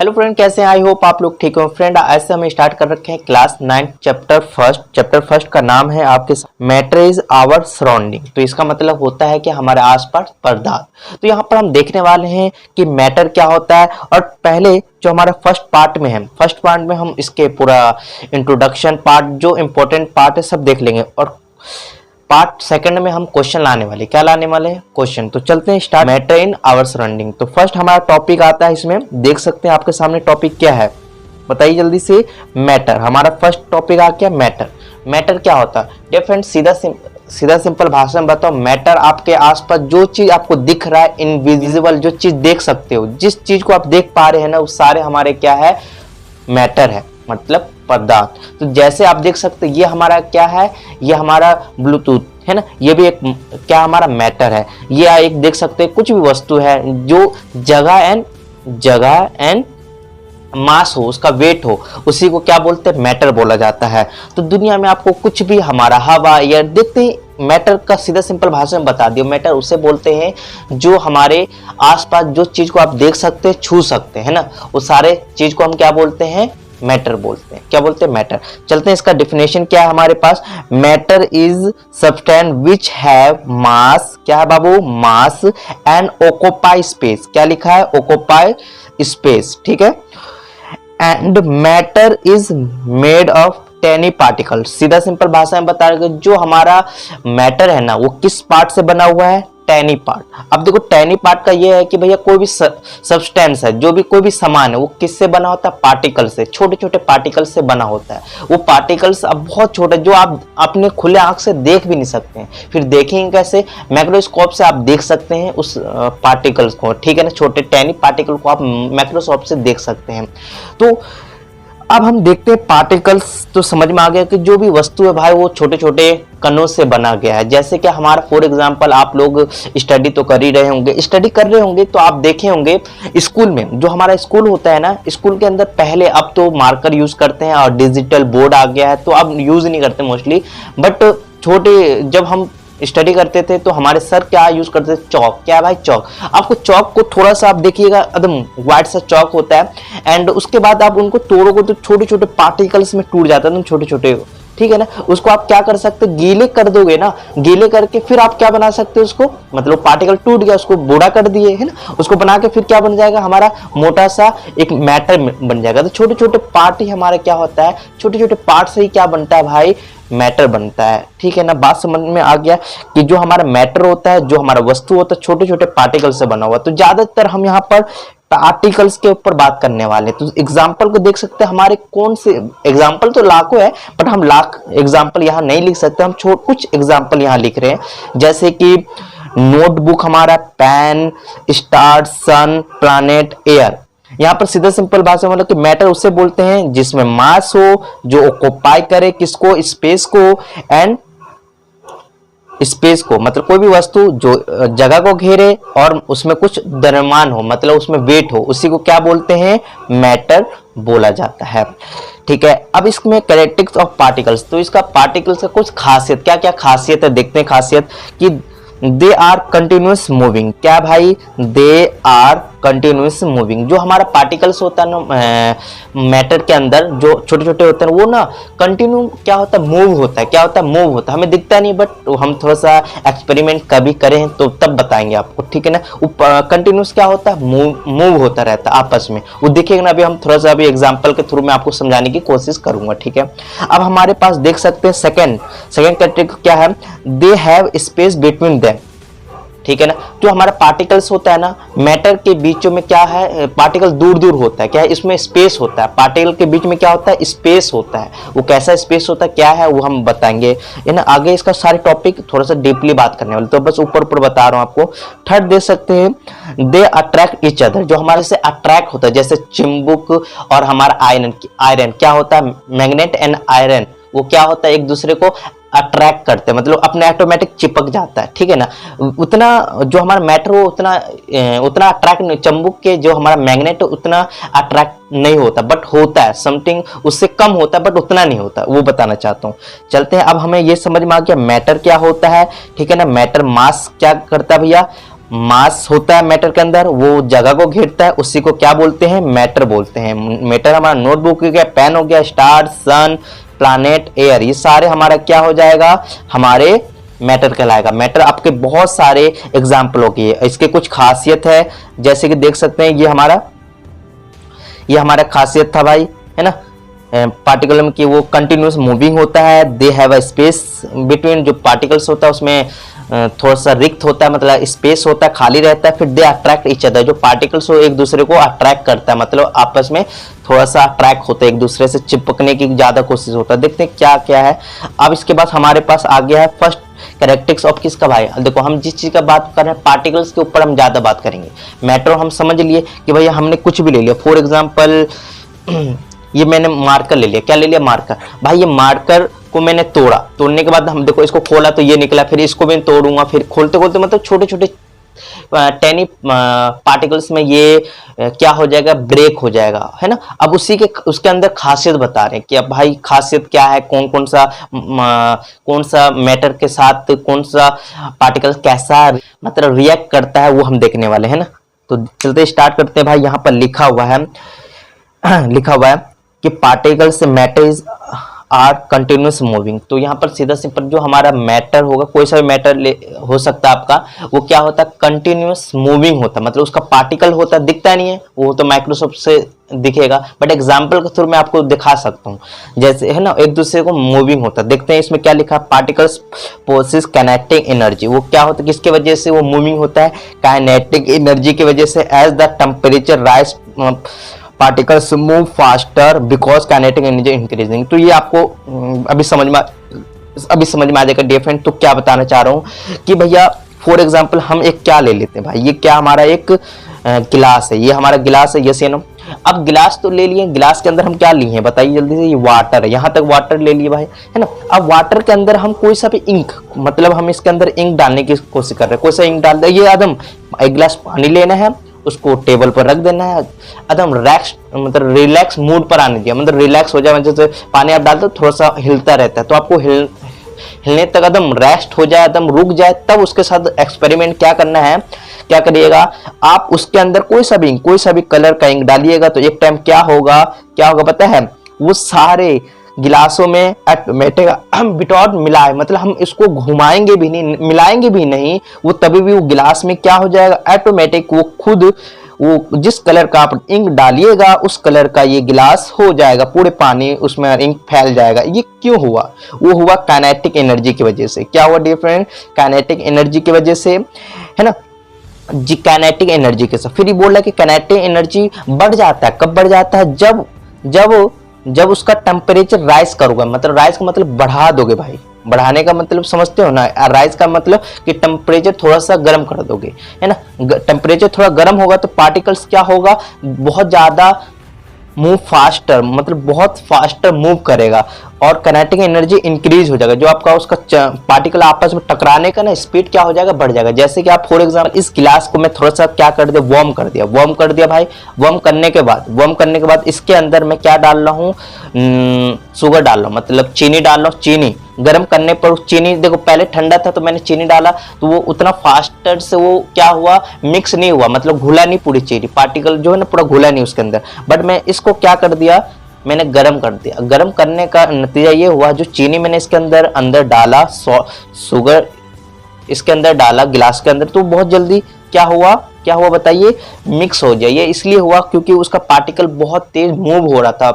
Hello friend, कैसे हैं? I hope आप लोग ठीक हो। फ्रेंड, आज से हम स्टार्ट कर रखे हैं क्लास 9 चैप्टर फर्स्ट का नाम है आपके मैटर इज आवर सराउंडिंग। तो इसका मतलब होता है कि हमारे आसपास पदार्थ। तो यहाँ पर हम देखने वाले हैं कि मैटर क्या होता है। और पहले जो हमारा फर्स्ट पार्ट में हम इसके पूरा इंट्रोडक्शन पार्ट, जो इम्पोर्टेंट पार्ट है, सब देख लेंगे। और पार्ट सेकंड में हम क्वेश्चन लाने वाले, क्या लाने वाले हैं? क्वेश्चन। तो चलते हैं start. Matter in our surrounding. तो फर्स्ट हमारा टॉपिक आता है, इसमें देख सकते हैं आपके सामने टॉपिक क्या है, बताइए जल्दी से। मैटर, हमारा फर्स्ट टॉपिक आ गया मैटर। मैटर क्या होता है? डियर फ्रेंड, सीधा सिंपल भाषा में बताओ, मैटर आपके आसपास जो चीज आपको दिख रहा है, इनविजिबल, जो चीज देख सकते हो, जिस चीज को आप देख पा रहे हैं ना, वो सारे हमारे क्या है? मैटर है, मतलब पदार्थ। तो जैसे आप देख सकते हैं, ये हमारा क्या है? ये हमारा ब्लूटूथ है ना, ये भी एक क्या हमारा मैटर है। ये एक देख सकते हैं, कुछ भी वस्तु है जो जगह एंड मास हो, उसका वेट हो, उसी को क्या बोलते हैं? मैटर बोला जाता है। तो दुनिया में आपको कुछ भी, हमारा हवा, एयर, देखते ही मैटर का सीधा सिंपल भाषा में बता दियो। मैटर उसे बोलते हैं जो हमारे आसपास जो चीज को आप देख सकते हैं, छू सकते हैं ना, वो सारे चीज को हम क्या बोलते हैं? मैटर बोलते हैं। क्या बोलते हैं? मैटर। चलते हैं, इसका डेफिनेशन क्या है हमारे पास। Matter is substance which have mass, क्या है बाबू? Mass and occupy space. क्या लिखा है? ऑक्यूपाई स्पेस, ठीक है। And matter is made of tiny particle. सीधा सिंपल भाषा में बता रहे, जो हमारा मैटर है ना, वो किस पार्ट से बना हुआ है? टेनी पार्ट। अब देखो, टेनी पार्ट का ये है कि भैया कोई भी सब्सटेंस है, जो भी कोई भी सामान है, वो किससे बना होता है? पार्टिकल से, छोटे छोटे पार्टिकल से बना होता है। वो पार्टिकल्स अब बहुत छोटे, जो आप अपने खुले आंख से देख भी नहीं सकते हैं। फिर देखेंगे कैसे? माइक्रोस्कोप से आप देख सकते हैं उस पार्टिकल्स को, ठीक है ना। छोटे टेनी पार्टिकल को आप माइक्रोस्कोप से देख सकते हैं। तो अब हम देखते हैं पार्टिकल्स। तो समझ में आ गया कि जो भी वस्तु है भाई, वो छोटे छोटे कणों से बना गया है। जैसे कि हमारा फॉर एग्जांपल, आप लोग स्टडी तो कर ही रहे होंगे, स्टडी कर रहे होंगे तो आप देखे होंगे स्कूल में, जो हमारा स्कूल होता है ना, स्कूल के अंदर पहले, अब तो मार्कर यूज करते हैं और डिजिटल बोर्ड आ गया है, तो अब यूज नहीं करते मोस्टली। बट छोटे जब हम स्टडी करते थे तो हमारे सर क्या यूज करते थे? चौक। क्या है भाई? चौक। आपको चौक को थोड़ा सा आप देखिएगा, एकदम व्हाइट सा चौक होता है, एंड उसके बाद आप उनको तोड़ोगे तो छोटे छोटे पार्टिकल्स में टूट जाता है, एकदम छोटे छोटे, ठीक है ना। उसको आप क्या कर सकते? गीले कर दोगे ना, गीले करके फिर आप क्या बना सकते हो उसको? मतलब पार्टिकल टूट गया, उसको बूढ़ा कर दिए, है ना, उसको बना के फिर क्या बन जाएगा? हमारा मोटा सा एक मैटर बन जाएगा। तो छोटे छोटे पार्ट ही हमारा क्या होता है? छोटे छोटे पार्ट से ही क्या बनता है भाई? मैटर बनता है, ठीक है ना। बात समझ में आ गया कि जो हमारा मैटर होता है, जो हमारा वस्तु होता है, छोटे छोटे पार्टिकल से बना हुआ। तो ज्यादातर हम यहाँ पर पार्टिकल्स के ऊपर बात करने वाले। तो एग्जाम्पल को देख सकते हैं, हमारे कौन से एग्जाम्पल तो लाखों है, बट हम लाख एग्जाम्पल यहाँ नहीं लिख सकते, हम कुछ एग्जाम्पल यहाँ लिख रहे हैं। जैसे कि नोटबुक हमारा, पेन, स्टार, सन, प्लैनेट, एयर। यहाँ पर सीधा सिंपल भाषा में मतलब कि मैटर उसे बोलते हैं जिसमें मास हो, जो ऑक्यूपाई करे किसको? स्पेस को, एंड स्पेस को, मतलब कोई भी वस्तु जो जगह को घेरे और उसमें कुछ द्रव्यमान हो, मतलब उसमें वेट हो, उसी को क्या बोलते हैं? मैटर बोला जाता है, ठीक है। अब इसमें कैरेक्टरिस्टिक्स ऑफ पार्टिकल्स। तो इसका पार्टिकल्स का कुछ खासियत, क्या क्या खासियत है देखते हैं। खासियत कि दे आर कंटिन्यूस मूविंग। क्या भाई? They are continuous moving. जो हमारा पार्टिकल्स होता है ना मैटर के अंदर, जो छोटे छोटे होते हैं, वो ना कंटिन्यू क्या होता है? मूव होता है। क्या होता है? मूव होता है। हमें दिखता नहीं, बट हम थोड़ा सा एक्सपेरिमेंट कभी करें तो तब बताएंगे आपको, ठीक है ना। वो कंटिन्यूस क्या होता है? मूव होता रहता है आपस में, वो दिखेगा ना। अभी हम थोड़ा सा अभी एग्जाम्पल के थ्रू मैं आपको समझाने की कोशिश करूंगा, ठीक है। अब हमारे पास देख सकते हैं सेकेंड कैटेगरी क्या है? They have space between them, ठीक है ना। जो हमारा पार्टिकल्स होता है ना, मैटर के बीचों में क्या है? पार्टिकल दूर दूर होता है, क्या है? इसमें स्पेस होता है। पार्टिकल के बीच में क्या होता है? स्पेस होता है। वो कैसा स्पेस होता है, क्या है, वो हम बताएंगे, है ना। आगे इसका सारे टॉपिक थोड़ा सा डीपली बात करने वाले, तो बस ऊपर ऊपर बता रहा हूं आपको। थर्ड देख सकते हैं, दे अट्रैक्ट ईच अदर। जो हमारे से अट्रैक्ट होता है, जैसे चिम्बुक और हमारा आयरन क्या होता है? मैग्नेट एंड आयरन, वो क्या होता है? एक दूसरे को अट्रैक्ट करते हैं, मतलब अपने ऑटोमेटिक चिपक जाता है, ठीक है ना। उतना जो हमारा मैटर हो उतना अट्रैक्ट नहीं, चुंबक के जो हमारा मैग्नेट उतना अट्रैक्ट नहीं होता, बट होता है समथिंग, उससे कम होता है बट उतना नहीं होता, वो बताना चाहता हूँ। चलते हैं, अब हमें ये समझ में आ गया मैटर क्या होता है, ठीक है ना। मैटर मास क्या करता है भैया? मास होता है मैटर के अंदर, वो जगह को घेरता है, उसी को क्या बोलते हैं, मैटर बोलते हैं। मैटर हमारा नोटबुक हो गया, पेन हो गया, स्टार, सन, प्लैनेट, एयर, ये सारे हमारा क्या हो जाएगा, हमारे मैटर कहलाएगा। मैटर आपके बहुत सारे एग्जाम्पल हो गए, इसके कुछ खासियत है, जैसे कि देख सकते हैं ये हमारा खासियत था भाई, है ना, पार्टिकल में कि वो कंटिन्यूस मूविंग होता है, they have a space between, जो पार्टिकल्स होता है उसमें थोड़ा सा रिक्त होता है, मतलब स्पेस होता है, खाली रहता है, फिर दे अट्रैक्ट ईच अदर, जो पार्टिकल्स हो एक दूसरे को अट्रैक्ट करता है, मतलब आपस में थोड़ा सा अट्रैक्ट होता है, एक दूसरे से चिपकने की ज्यादा कोशिश होता है। देखते हैं क्या क्या है। अब इसके बाद हमारे पास आ गया है फर्स्ट कैरेक्टरिस्टिक्स ऑफ किसका भाई, देखो हम जिस चीज का बात कर रहे हैं पार्टिकल्स के ऊपर हम ज्यादा बात करेंगे। मैटर हम समझ लिए कि भैया हमने कुछ भी ले लिया, फॉर एग्जाम्पल ये मैंने मार्कर ले लिया, क्या ले लिया, मार्कर। भाई ये मार्कर को मैंने तोड़ा, तोड़ने के बाद हम देखो इसको खोला तो ये निकला, फिर इसको भी तोड़ूंगा, फिर खोलते खोलते मतलब छोटे छोटे टेनी पार्टिकल्स में ये क्या हो जाएगा, ब्रेक हो जाएगा, है ना। अब उसके अंदर खासियत बता रहे हैं कि अब भाई खासियत क्या है, कौन सा मैटर के साथ कौन सा पार्टिकल कैसा मतलब रिएक्ट करता है, वो हम देखने वाले हैं ना। तो चलते स्टार्ट करते हैं भाई। यहाँ पर लिखा हुआ है कि particles matters are continuous moving. तो यहाँ पर सीधा सिंपल जो हमारा मैटर होगा, कोई सा भी मैटर हो सकता है आपका, वो क्या होता है, कंटिन्यूस मूविंग होता है, मतलब उसका पार्टिकल होता है, दिखता नहीं है, वो तो माइक्रोस्कोप से दिखेगा, बट एग्जाम्पल के थ्रू मैं आपको दिखा सकता हूँ, जैसे है ना, एक दूसरे को मूविंग होता है। देखते हैं इसमें क्या लिखा है, पार्टिकल्स पोसेस काइनेटिक एनर्जी। वो क्या होता है, किसके वजह से वो मूविंग होता है, काइनेटिक एनर्जी की वजह से। As the temperature rise particles move faster because kinetic energy increasing. तो ये आपको अभी समझ में आ जाएगा डिफरेंट। तो क्या बताना चाह रहा हूँ कि भैया फॉर एग्जांपल हम एक क्या ले लेते हैं भाई, ये क्या हमारा एक गिलास है, ये हमारा गिलास है, यस या नो। अब गिलास तो ले लिए, गिलास के अंदर हम क्या लिए हैं बताइए जल्दी से, ये वाटर है, यहाँ तक वाटर ले लिए भाई, है ना। अब वाटर के अंदर हम कोई सा भी इंक, मतलब हम इसके अंदर इंक डालने की कोशिश कर रहे हैं, कोई सा इंक डाल दे, ये एकदम एक गिलास पानी लेना है, उसको टेबल पर रख देना है, एकदम रिलैक्स मूड पर आने दिया, मतलब रिलैक्स हो जाए, जैसे पानी आप डालते हो थोड़ा सा हिलता रहता है, तो आपको हिलने तक एकदम रेस्ट हो जाए, एकदम रुक जाए, तब उसके साथ एक्सपेरिमेंट क्या करना है, क्या करिएगा आप, उसके अंदर कोई सा भी कलर का इंक डालिएगा, तो एक टाइम क्या होगा पता है, वो सारे गिलासों में ऑटोमेटिक हम विदाउट मिलाए, मतलब हम इसको घुमाएंगे भी नहीं, मिलाएंगे भी नहीं, वो तभी भी वो गिलास में क्या हो जाएगा, ऑटोमेटिक वो खुद वो जिस कलर का आप इंक डालिएगा उस कलर का ये गिलास हो जाएगा, पूरे पानी उसमें इंक फैल जाएगा। ये क्यों हुआ, वो हुआ काइनेटिक एनर्जी की वजह से। क्या हुआ डिफरेंट, काइनेटिक एनर्जी की वजह से, है ना जी, काइनेटिक एनर्जी के साथ। फिर ये बोल रहा है कि काइनेटिक एनर्जी बढ़ जाता है, कब बढ़ जाता है, जब उसका टेम्परेचर राइज करोगे, मतलब राइज का मतलब बढ़ा दोगे भाई, बढ़ाने का मतलब समझते हो ना, राइज का मतलब कि टेम्परेचर थोड़ा सा गर्म कर दोगे, है ना। टेम्परेचर थोड़ा गर्म होगा तो पार्टिकल्स क्या होगा, बहुत ज्यादा मूव फास्टर, मतलब बहुत फास्टर मूव करेगा, और काइनेटिक एनर्जी इंक्रीज हो जाएगा, जो आपका उसका पार्टिकल आपस में टकराने का ना स्पीड क्या हो जाएगा, बढ़ जाएगा। जैसे कि आप फॉर एग्जांपल इस गिलास को मैं थोड़ा सा क्या कर दिया, वार्म कर दिया भाई। वार्म करने के बाद इसके अंदर मैं क्या डाल रहा हूँ, शुगर डाल रहा हूँ, मतलब चीनी डाल रहा हूँ। चीनी गर्म करने पर चीनी, देखो पहले ठंडा था तो मैंने चीनी डाला, तो वो उतना फास्टर से वो क्या हुआ, मिक्स नहीं हुआ, मतलब घुला नहीं, पूरी चीनी पार्टिकल जो है ना पूरा घुला नहीं उसके अंदर। बट मैं इसको क्या कर दिया, मैंने गर्म कर दिया। गर्म करने का नतीजा ये हुआ, जो चीनी मैंने इसके अंदर डाला, शुगर इसके अंदर डाला गिलास के अंदर, तो बहुत जल्दी क्या हुआ बताइए, मिक्स हो जाए। ये इसलिए हुआ क्योंकि उसका पार्टिकल बहुत तेज मूव हो रहा था।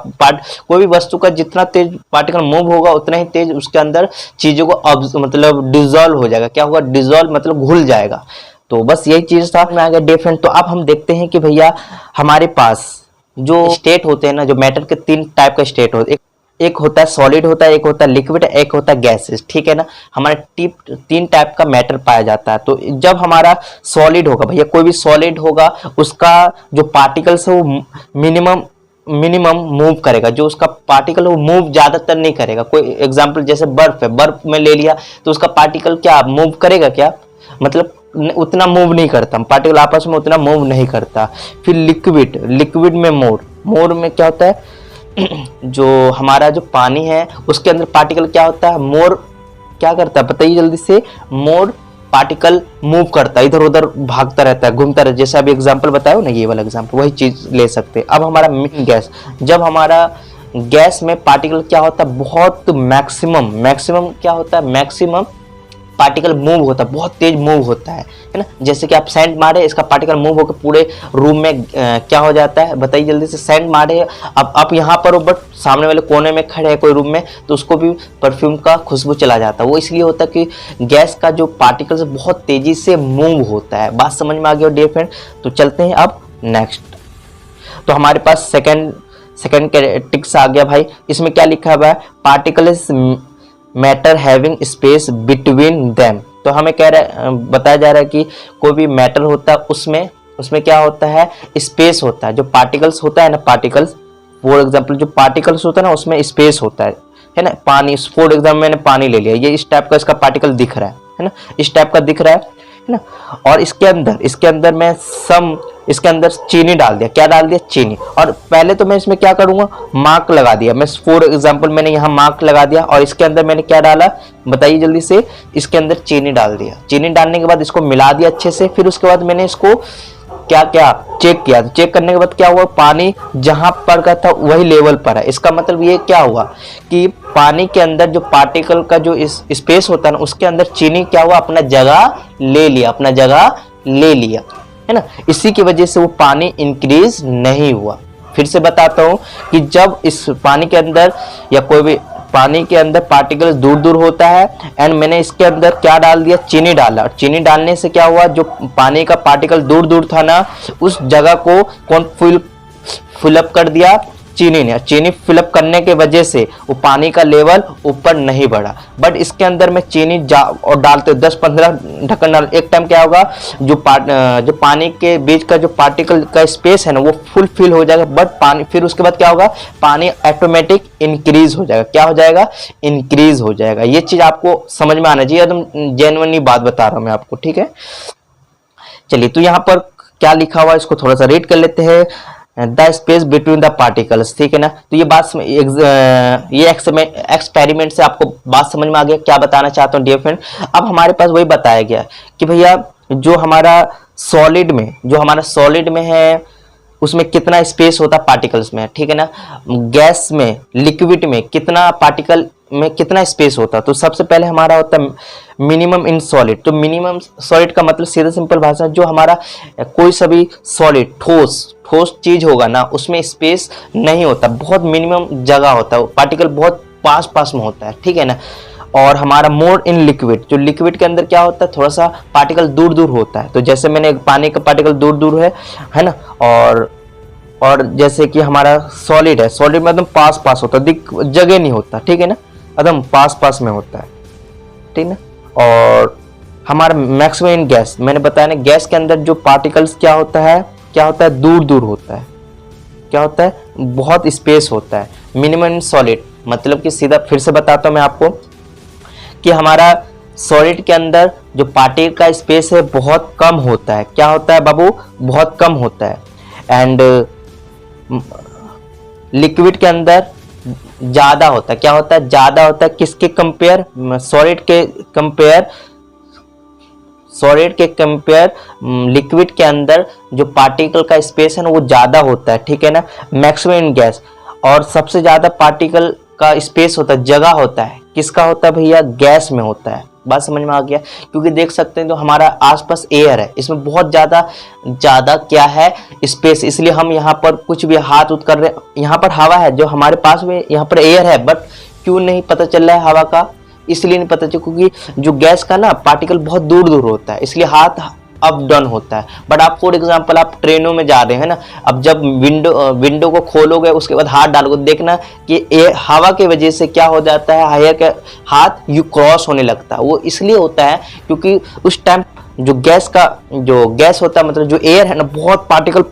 कोई भी वस्तु का जितना तेज पार्टिकल मूव होगा उतना ही तेज उसके अंदर चीजों को मतलब डिजोल्व हो जाएगा। क्या होगा, डिजोल्व मतलब घुल जाएगा। तो बस यही चीज था में आ गया डिफरेंट। तो अब हम देखते हैं कि भैया हमारे पास जो स्टेट होते हैं ना, जो मैटर के 3 टाइप का स्टेट होते हैं, एक होता है सॉलिड होता है, एक होता है लिक्विड, एक होता है गैसेस, ठीक है ना। हमारे 3 टाइप का मैटर पाया जाता है। तो जब हमारा सॉलिड होगा भैया, कोई भी सॉलिड होगा, उसका जो पार्टिकल्स है वो मिनिमम मूव करेगा, जो उसका पार्टिकल है वो मूव ज्यादातर नहीं करेगा। कोई एग्जांपल जैसे बर्फ है, बर्फ में ले लिया तो उसका पार्टिकल क्या मूव करेगा, क्या मतलब उतना मूव नहीं करता, पार्टिकल आपस में उतना मूव नहीं करता। फिर लिक्विड में मोर में क्या होता है, जो हमारा जो पानी है उसके अंदर पार्टिकल क्या होता है, मोर क्या करता है बताइए जल्दी से, मोर पार्टिकल मूव करता है, इधर उधर भागता रहता है, घूमता रहता है, जैसे अभी एग्जांपल बताया ना, ये वाला एग्जांपल, वही चीज ले सकते हैं। अब हमारा गैस, जब हमारा गैस में पार्टिकल क्या होता है, बहुत मैक्सिमम क्या होता है, मैक्सिमम पार्टिकल मूव होता है, बहुत तेज मूव होता है ना। जैसे कि आप सेंट मारे, इसका पार्टिकल मूव होकर पूरे रूम में क्या हो जाता है, बताइए जल्दी से। सेंट मारे, अब आप यहाँ पर हो बट सामने वाले कोने में खड़े हैं कोई रूम में, तो उसको भी परफ्यूम का खुशबू चला जाता है। वो इसलिए होता है कि गैस का जो पार्टिकल्स बहुत तेजी से मूव होता है। बात समझ में आ गया डियर फ्रेंड। तो चलते हैं अब नेक्स्ट। तो हमारे पास सेकेंड टिक्स आ गया भाई। इसमें क्या लिखा हुआ है, particles matter having space between them. तो हमें बताया जा रहा है कि कोई भी मैटर होता है, उसमें क्या होता है, स्पेस होता है। जो पार्टिकल्स होता है ना, पार्टिकल्स, फॉर एग्जांपल जो पार्टिकल्स होता है ना, उसमें स्पेस होता है ना। पानी, फॉर एग्जांपल मैंने पानी ले लिया, ये इस टाइप का इसका पार्टिकल दिख रहा है ना, इस टाइप का दिख रहा है ना। और इसके अंदर मैं इसके अंदर चीनी डाल दिया। क्या डाल दिया, चीनी। और पहले तो मैं इसमें क्या करूंगा, मार्क लगा दिया। मैं फॉर एग्जांपल मैंने यहाँ मार्क लगा दिया, और इसके अंदर मैंने क्या डाला, बताइए जल्दी से। इसके अंदर चीनी डाल दिया। चीनी डालने के बाद इसको मिला दिया अच्छे से। फिर उसके बाद मैंने इसको क्या चेक किया। चेक करने के बाद क्या हुआ, पानी जहां पर का था वही लेवल पर है। इसका मतलब ये क्या हुआ कि पानी के अंदर जो पार्टिकल का जो स्पेस होता है ना, उसके अंदर चीनी क्या हुआ, अपना जगह ले लिया, है ना। इसी की वजह से वो पानी इंक्रीज नहीं हुआ। फिर से बताता हूं कि जब इस पानी के अंदर या कोई भी पानी के अंदर पार्टिकल दूर दूर होता है, एंड मैंने इसके अंदर क्या डाल दिया, चीनी डाला। और चीनी डालने से क्या हुआ, जो पानी का पार्टिकल दूर दूर था ना, उस जगह को कौन फिलअप कर दिया, चीनी ने। चीनी फिलअप करने के वजह से वो पानी का लेवल ऊपर नहीं बढ़ा। बट इसके अंदर में चीनी और डालते 10-15 ढक्कन डाल, एक टाइम क्या होगा, जो पानी के बीच का जो पार्टिकल का स्पेस है ना, वो फुल फिल हो जाएगा। बट पानी फिर उसके बाद क्या होगा, पानी ऑटोमेटिक इंक्रीज हो जाएगा। क्या हो जाएगा, इंक्रीज हो जाएगा। ये चीज आपको समझ में आना चाहिए, एकदम जेन्युइनली बात बता रहा हूं मैं आपको, ठीक है। चलिए, तो यहाँ पर क्या लिखा हुआ है, इसको थोड़ा सा रीड कर लेते हैं। The space between the particles, ठीक है ना। तो ये बात ये एक्सपेरिमेंट से आपको बात समझ में आ गया, क्या बताना चाहता हूँ डियर फ्रेंड। अब हमारे पास वही बताया गया कि भैया जो हमारा सॉलिड में है, उसमें कितना स्पेस होता है पार्टिकल्स में, ठीक है ना। गैस में, लिक्विड में कितना पार्टिकल में कितना स्पेस होता है। तो सबसे पहले हमारा होता है मिनिमम इन सॉलिड। तो मिनिमम सॉलिड का मतलब सीधा सिंपल भाषा, जो हमारा कोई सा भी सॉलिड ठोस चीज होगा ना, उसमें स्पेस नहीं होता, बहुत मिनिमम जगह होता है, पार्टिकल बहुत पास में होता है, ठीक है ना। और हमारा मोर इन लिक्विड, जो लिक्विड के अंदर क्या होता है, थोड़ा सा पार्टिकल दूर दूर होता है। तो जैसे मैंने पानी का पार्टिकल दूर दूर है ना। और जैसे कि हमारा सॉलिड है, सॉलिड में एकदम पास होता है, जगह नहीं होता, ठीक है ना, एकदम पास में होता है, ठीक है। और हमारा मैक्सिमम इन गैस, मैंने बताया ना, गैस के अंदर जो पार्टिकल्स क्या होता है, दूर होता है, क्या होता है, बहुत स्पेस होता है। मिनिमम इन सॉलिड मतलब कि सीधा फिर से बताता हूं मैं आपको कि हमारा सॉलिड के अंदर जो पार्टिकल का स्पेस है बहुत कम होता है। क्या होता है बाबू, बहुत कम होता है। एंड लिक्विड के अंदर ज्यादा होता है। क्या होता है, ज्यादा होता है। किसके कंपेयर, सॉलिड के कंपेयर लिक्विड के अंदर जो पार्टिकल का स्पेस है ना, वो ज्यादा होता है, ठीक है ना। मैक्सिमम इन गैस, और सबसे ज्यादा पार्टिकल का स्पेस होता है, जगह होता है, किसका होता है भैया, गैस में होता है। बात समझ में आ गया। क्योंकि देख सकते हैं जो हमारा आसपास एयर है, इसमें बहुत ज्यादा क्या है, स्पेस। इसलिए हम यहाँ पर कुछ भी हाथ उठ कर रहे हैं, यहाँ पर हवा है, जो हमारे पास में यहाँ पर एयर है, बट क्यों नहीं पता चल रहा है हवा का, इसलिए नहीं पता चल, क्योंकि जो गैस का ना पार्टिकल बहुत दूर होता है, इसलिए हाथ अप डाउन होता है। बट आप फॉर एग्जांपल आप ट्रेनों में जा रहे हैं ना, अब जब विंडो को खोलोगे, उसके बाद हाथ डालोगे, देखना कि हवा की वजह से क्या हो जाता है, हायर का हाथ यू क्रॉस होने लगता है। वो इसलिए होता है क्योंकि उस टाइम जो गैस होता है, मतलब जो एयर है ना, बहुत पार्टिकल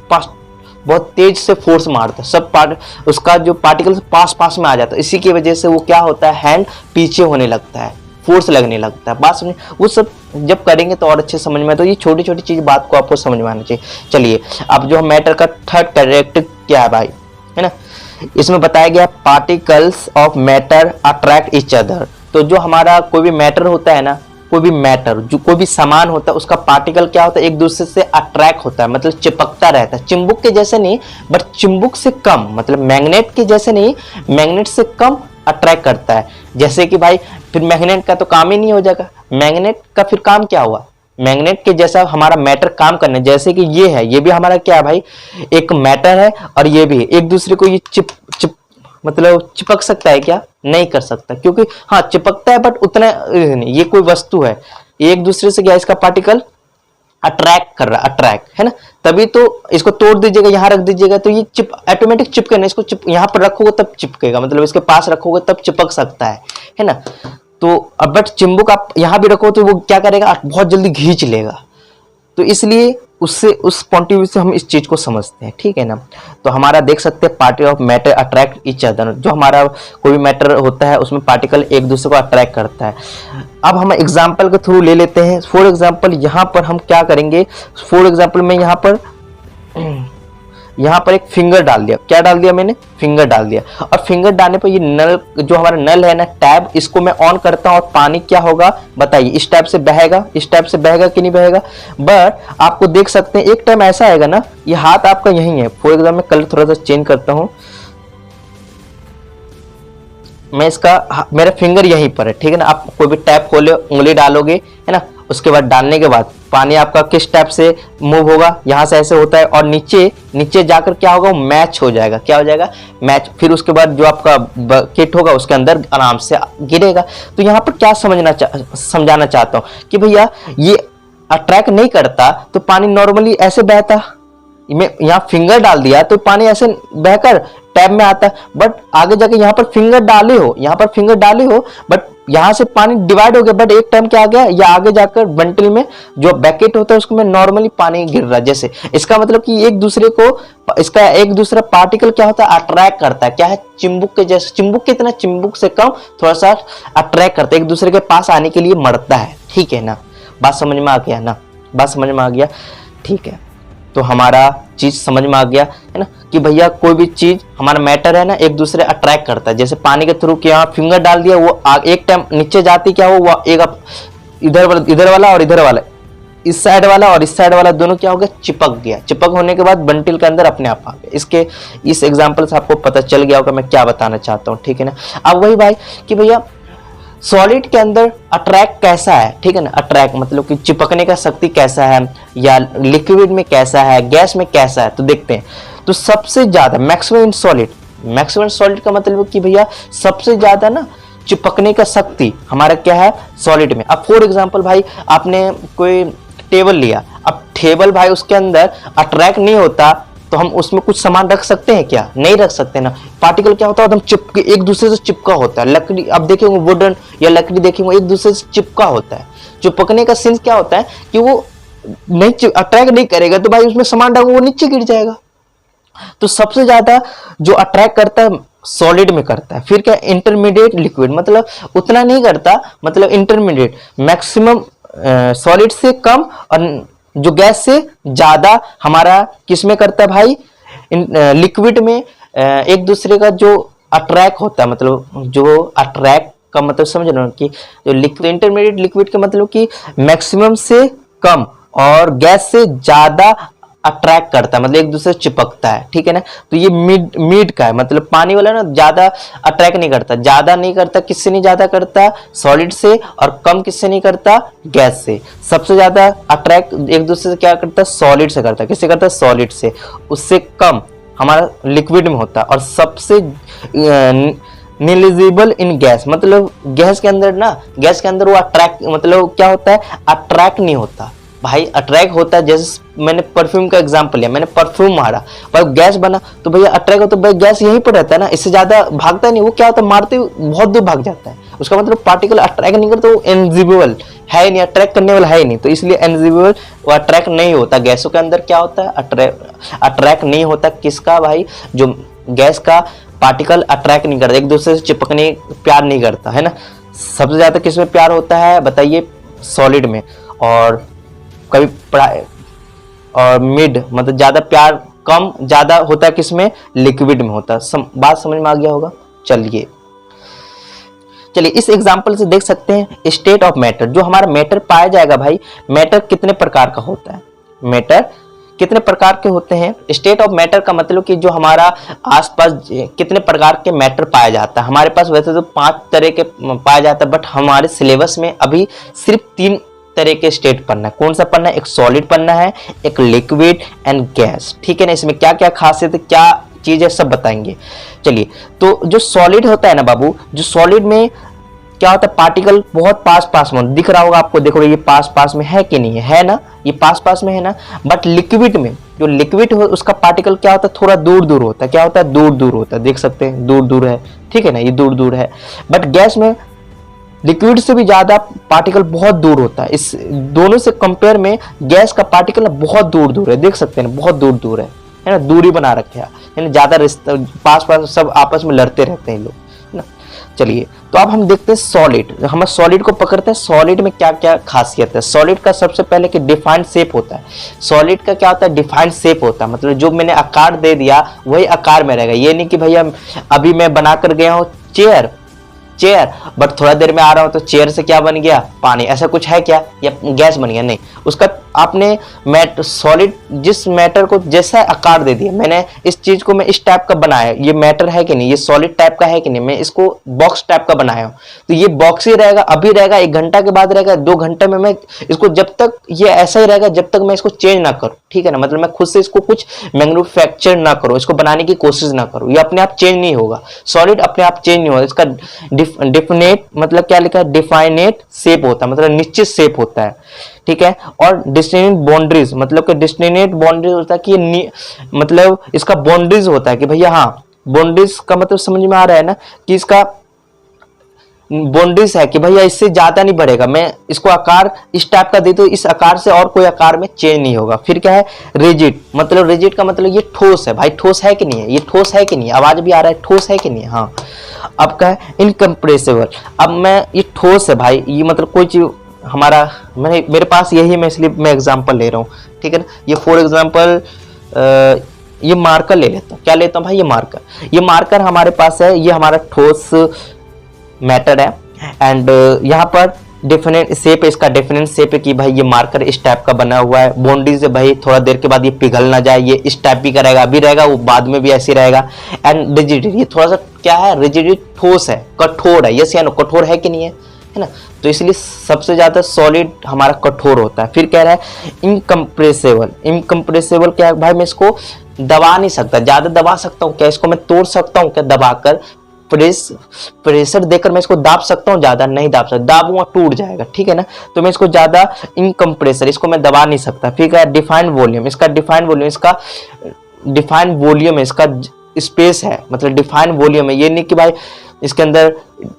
बहुत तेज से फोर्स मारता है, सब उसका जो पार्टिकल पास में आ जाता है। इसी की वजह से वो क्या होता है, हैंड पीछे होने लगता है, फोर्स लगने लगता है। बात समझ, वो सब जब करेंगे तो और अच्छे समझ में। तो ये छोटी छोटी चीज बात को आपको समझ में आना चाहिए। चलिए, अब जो मैटर का थर्ड कैरेक्टर क्या है भाई, है ना, इसमें बताया गया particles of matter attract each other. तो जो हमारा कोई भी मैटर होता है ना, कोई भी मैटर, जो कोई भी सामान होता है उसका पार्टिकल क्या होता है, एक दूसरे से अट्रैक्ट होता है, मतलब चिपकता रहता है। चुंबक के जैसे नहीं, बट चुंबक से कम, मतलब मैग्नेट के जैसे नहीं, मैग्नेट से कम अट्रैक्ट करता है। जैसे कि भाई फिर मैग्नेट का तो काम ही नहीं हो जाएगा, मैग्नेट का फिर काम क्या हुआ, मैग्नेट के जैसा हमारा मैटर काम करने, जैसे कि ये है, ये भी हमारा क्या है भाई, एक मैटर है, और ये भी एक दूसरे को ये मतलब चिपक सकता है क्या, नहीं कर सकता, क्योंकि हाँ चिपकता है बट उतना नहीं। ये कोई वस्तु है, एक दूसरे से क्या इसका पार्टिकल अट्रैक्ट कर रहा है, अट्रैक्ट है ना, तभी तो इसको तोड़ दीजिएगा, यहां रख दीजिएगा तो ये ऑटोमेटिक चिपके ना, इसको यहां पर रखोगे तब चिपकेगा, मतलब इसके पास रखोगे तब चिपक सकता है ना। तो अब बट चुंबक आप यहां भी रखो तो वो क्या करेगा, बहुत जल्दी खींच लेगा। तो इसलिए उससे उस पॉइंट ऑफ व्यू से हम इस चीज को समझते हैं, ठीक है ना। तो हमारा देख सकते हैं particle of matter attract each other, जो हमारा कोई भी मैटर होता है उसमें पार्टिकल एक दूसरे को अट्रैक्ट करता है। अब हम एग्जांपल के थ्रू ले लेते हैं। फॉर एग्जांपल यहाँ पर हम क्या करेंगे, फॉर एग्जांपल में यहाँ पर एक फिंगर डाल दिया, क्या डाल दिया मैंने, फिंगर डाल दिया, और फिंगर डालने पर ये नल, जो हमारा नल है ना टैब, इसको मैं ऑन करता हूँ और पानी क्या होगा बताइए, इस टाइप से बहेगा, इस टाइप से बहेगा कि नहीं बहेगा। बट आपको देख सकते हैं एक टाइम ऐसा आएगा ना, ये हाथ आपका यही है, फॉर एग्जाम्पल मैं कलर थोड़ा सा चेंज करता हूँ, मैं इसका मेरा फिंगर यहीं पर है, ठीक है ना। आप कोई भी टैप खोले, उंगली डालोगे है ना, उसके बाद डालने के बाद पानी आपका किस टाइप से मूव होगा, यहाँ से ऐसे होता है, और नीचे नीचे जाकर क्या होगा, मैच हो जाएगा, क्या हो जाएगा, मैच। फिर उसके बाद जो आपका बकेट होगा उसके अंदर आराम से गिरेगा। तो यहाँ पर क्या समझाना चाहता हूँ कि भैया ये अट्रैक्ट नहीं करता तो पानी नॉर्मली ऐसे बहता, मैं यहाँ फिंगर डाल दिया तो पानी ऐसे बहकर टैब में आता, बट आगे जाके यहाँ पर फिंगर डाले हो, यहाँ पर फिंगर डाले हो, बट यहाँ से पानी डिवाइड हो गया, बट एक टाइम क्या आ गया, या आगे जाकर बंटल में जो बैकेट होता है उसको में नॉर्मली पानी गिर रहा है जैसे। इसका मतलब कि एक दूसरे को, इसका एक दूसरा पार्टिकल क्या होता है, अट्रैक्ट करता है, क्या है, चुंबक के जैसे, चुंबक कितना, चुंबक से कम थोड़ा सा अट्रैक्ट करता है, एक दूसरे के पास आने के लिए मरता है, ठीक है ना। बात समझ में आ गया ना, बात समझ में आ गया, ठीक है। तो हमारा चीज समझ में आ गया है ना, कि भैया कोई भी चीज हमारा मैटर है ना एक दूसरे अट्रैक्ट करता है, जैसे पानी के थ्रू क्या फिंगर डाल दिया, वो एक टाइम नीचे जाती, क्या वो एक इधर वाला और इधर वाला, इस साइड वाला और इस साइड वाला दोनों क्या हो गया, चिपक गया। चिपक होने के बाद बंटिल के अंदर अपने आप आ गया। इसके इस एग्जाम्पल से आपको पता चल गया होगा मैं क्या बताना चाहता हूँ, ठीक है ना। अब वही भाई कि भैया सॉलिड के अंदर अट्रैक्ट कैसा है, ठीक है ना, अट्रैक्ट मतलब कि चिपकने का शक्ति कैसा है, या लिक्विड में कैसा है, गैस में कैसा है, तो देखते हैं। तो सबसे ज्यादा maximum in solid, maximum solid का मतलब कि भैया सबसे ज्यादा ना चिपकने का शक्ति हमारा क्या है, सॉलिड में। अब फॉर एग्जांपल भाई आपने कोई टेबल लिया, अब टेबल भाई उसके अंदर अट्रैक्ट नहीं होता तो हम उसमें कुछ सामान रख सकते हैं क्या, नहीं रख सकते ना। पार्टिकल क्या होता है, एकदम चिपके एक दूसरे से चिपका होता है। लकड़ी अब देखेंगे, वुडन या लकड़ी देखेंगे एक दूसरे से चिपका होता है। चिपकने का सेंस क्या होता है कि वो नहीं अट्रैक्ट नहीं करेगा तो भाई उसमें सामान डालो वो नीचे गिर जाएगा। तो सबसे ज्यादा जो अट्रैक्ट करता है सॉलिड में करता है। फिर क्या, इंटरमीडिएट लिक्विड, मतलब उतना नहीं करता, मतलब इंटरमीडिएट, मैक्सिमम सॉलिड से कम, और जो गैस से ज्यादा हमारा किस में करता है भाई, लिक्विड में। एक दूसरे का जो अट्रैक्ट होता है, मतलब जो अट्रैक्ट का मतलब समझ रहे हो कि जो लिक्विड, इंटरमीडिएट लिक्विड का मतलब कि मैक्सिमम से कम और गैस से ज्यादा अट्रैक्ट करता है, मतलब एक दूसरे से चिपकता है, ठीक है ना। तो ये मिड का है, मतलब पानी वाला ना ज्यादा अट्रैक्ट नहीं करता, ज्यादा नहीं करता, किससे नहीं ज्यादा करता, सॉलिड से, और कम किससे नहीं करता, गैस से। सबसे ज्यादा अट्रैक्ट एक दूसरे से क्या करता है, सॉलिड से करता है, किससे करता है, सॉलिड से। उससे कम हमारा लिक्विड में होता है, और सबसे निलिजिबल इन गैस, मतलब गैस के अंदर ना, गैस के अंदर वो अट्रैक्ट, मतलब क्या होता है, अट्रैक्ट नहीं होता भाई, अट्रैक्ट होता है। जैसे मैंने परफ्यूम का एग्जांपल लिया, मैंने परफ्यूम मारा पर गैस बना, तो भैया अट्रैक्ट हो तो भाई गैस यहीं पर रहता है ना, इससे ज्यादा भागता नहीं। वो क्या होता है, मारते हुए बहुत दूर भाग जाता है, उसका मतलब पार्टिकल अट्रैक्ट नहीं करता, वो इनविजिबल है नहीं, अट्रैक्ट करने वाला है ही नहीं, तो इसलिए इनविजिबल वो अट्रैक्ट नहीं होता। गैसों के अंदर क्या होता है, अट्रैक्ट नहीं होता, किसका भाई, जो गैस का पार्टिकल अट्रैक्ट नहीं करता, एक दूसरे से चिपकने प्यार नहीं करता, है ना। सबसे ज्यादा किसमें प्यार होता है बताइए, सॉलिड में। और कभी और मिड, मतलब ज्यादा प्यार कम ज्यादा होता है किसमें, लिक्विड में होता है। बात समझ में आ गया होगा, चलिए। चलिए इस एग्जांपल से देख सकते हैं स्टेट ऑफ मैटर, जो हमारा मैटर पाया जाएगा भाई, मैटर कितने प्रकार का होता है, मैटर कितने प्रकार के होते हैं। स्टेट ऑफ मैटर का मतलब कि जो हमारा आसपास कितने प्रकार के मैटर पाया जाता है। हमारे पास वैसे तो 5 तरह के पाया जाता है, बट हमारे सिलेबस में अभी सिर्फ 3 तरह के स्टेट पढ़ना है। कौन सा पढ़ना है, एक सॉलिड पढ़ना है, एक लिक्विड एंड गैस, ठीक है ना। इसमें क्या क्या खासियत है, क्या चीज है, सब बताएंगे। चलिए, तो जो सॉलिड होता है ना बाबू, जो सॉलिड में क्या होता है, पार्टिकल बहुत पास पास में दिख रहा होगा आपको, देखो ये पास पास में है कि नहीं है ना, ये पास पास में है ना। बट लिक्विड में, जो लिक्विड हो उसका पार्टिकल क्या होता है, थोड़ा दूर दूर होता है। क्या होता है, दूर दूर होता है, देख सकते हैं दूर दूर है, ठीक है ना, ये दूर दूर है। बट गैस में लिक्विड से भी ज्यादा पार्टिकल बहुत दूर होता है। इस दोनों से कंपेयर में गैस का पार्टिकल बहुत दूर दूर है, देख सकते हैं बहुत दूर दूर है ना, दूरी बना रखे है, ज्यादा रिश्ता पास पास सब आपस में लड़ते रहते हैं लोग, है ना। चलिए, तो अब हम देखते हैं सॉलिड, हम सॉलिड को पकड़ते हैं। सॉलिड में क्या क्या खासियत है। सॉलिड का सबसे पहले कि डिफाइंड शेप होता है। सॉलिड का क्या होता है, डिफाइंड शेप होता है, मतलब जो मैंने आकार दे दिया वही आकार में रहेगा। ये नहीं कि भैया अभी मैं बना कर गया हूँ चेयर, बट थोड़ा देर में आ रहा हूं तो चेयर से क्या बन गया, पानी, ऐसा कुछ है क्या, या गैस बन गया, नहीं। उसका आपने सॉलिड जिस मैटर को जैसा आकार दे दिया, मैंने इस चीज को मैं इस टाइप का बनाया, ये मैटर है कि नहीं, ये सॉलिड टाइप का है कि नहीं, मैं इसको बॉक्स टाइप का बनाया हूं, तो ये बॉक्स ही रहेगा, अभी रहेगा, 1 घंटा के बाद रहेगा, 2 घंटे में मैं इसको, जब तक ये ऐसा ही रहेगा जब तक मैं इसको चेंज ना करूं, ठीक है ना। मतलब मैं खुद से इसको कुछ मैन्युफैक्चर ना करूं, इसको बनाने की कोशिश ना करूं, ये अपने आप चेंज नहीं होगा। सॉलिड अपने आप चेंज नहीं होगा। इसका डिफिनेट मतलब क्या लिखा है, डिफाइनेट शेप होता है, मतलब निश्चित शेप होता है, ठीक है। और डिस्टिंक्ट बाउंड्रीज, मतलब कि डिस्टिंक्ट बाउंड्रीज होता है कि मतलब इसका बाउंड्रीज होता है कि भैया, हाँ बाउंड्रीज का मतलब समझ में आ रहा है ना, कि इसका बाउंड्रीज है कि भैया इससे ज्यादा नहीं बढ़ेगा, मैं इसको आकार इस टाइप का दे दूं, इस आकार से और कोई आकार में चेंज नहीं होगा। फिर क्या है, रिजिड, मतलब रिजिड का मतलब ये ठोस है भाई, ठोस है कि नहीं है, ये ठोस है कि नहीं, आवाज भी आ रहा है, ठोस है कि नहीं है, हाँ। अब क्या है, इनकम्प्रेसिबल, अब मैं ये ठोस है भाई, ये मतलब कोई चीज हमारा, मेरे पास यही है, मैं इसलिए मैं एग्जांपल ले रहा हूँ, ठीक है ना। ये फॉर एग्जांपल ये मार्कर ले लेता हूँ, क्या लेता हूँ भाई, ये मार्कर हमारे पास है, ये हमारा ठोस मैटर है। एंड यहाँ पर डिफरेंट शेप है, इसका डिफरेंट शेप है कि भाई ये मार्कर इस टाइप का बना हुआ है। बाउंड्री से भाई थोड़ा देर के बाद ये पिघल ना जाए, ये इस टाइप भी करेगा, अभी रहेगा वो बाद में भी ऐसे रहेगा। एंड रिजिडिटी, ये थोड़ा सा क्या है, रिजिडिटी ठोस है, कठोर है, यस या नो, कठोर है कि नहीं है ना। तो इसलिए सबसे ज्यादा सॉलिड हमारा कठोर होता है। फिर कह रहा है इनकम्प्रेसिबल, इनकम्प्रेसिबल क्या है भाई, मैं इसको दबा नहीं सकता, ज्यादा दबा सकता हूँ क्या, इसको मैं तोड़ सकता हूँ क्या दबाकर, प्रेशर देकर मैं इसको दाब सकता हूँ, ज्यादा नहीं दाब सकता, दाबूंगा टूट जाएगा, ठीक है ना। तो मैं इसको ज्यादा इनकम्प्रेसर, इसको मैं दबा नहीं सकता। फिर क्या, डिफाइंड वॉल्यूम, इसका डिफाइंड वॉल्यूम, इसका डिफाइंड वॉल्यूम है, इसका स्पेस है, मतलब डिफाइंड वॉल्यूम है। ये नहीं कि भाई इसके अंदर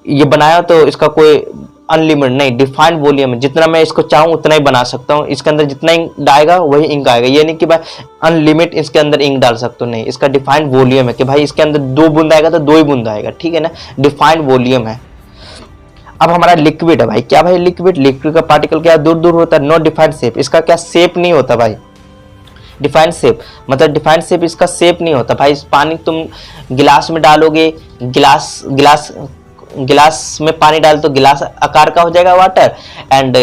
ये बनाया तो इसका कोई अनलिमिटेड नहीं, डिफाइंड वॉल्यूम है, जितना मैं इसको चाहूँ उतना ही बना सकता हूँ। इसके अंदर जितना इंक आएगा वही इंक आएगा, ये नहीं कि भाई अनलिमिट इसके अंदर इंक डाल सकते हो, नहीं। इसका डिफाइंड वॉल्यूम है कि भाई इसके अंदर 2 बूंद आएगा तो 2 ही बूंद आएगा, ठीक है ना, डिफाइंड वॉल्यूम है। अब हमारा लिक्विड है भाई, क्या भाई लिक्विड का पार्टिकल क्या दूर दूर होता है, नो डिफाइंड शेप, इसका क्या शेप नहीं होता भाई, डिफाइंड शेप, मतलब डिफाइंड शेप इसका शेप नहीं होता भाई। पानी तुम गिलास में डालोगे, गिलास में पानी डाल तो गिलास आकार का हो जाएगा वाटर, एंड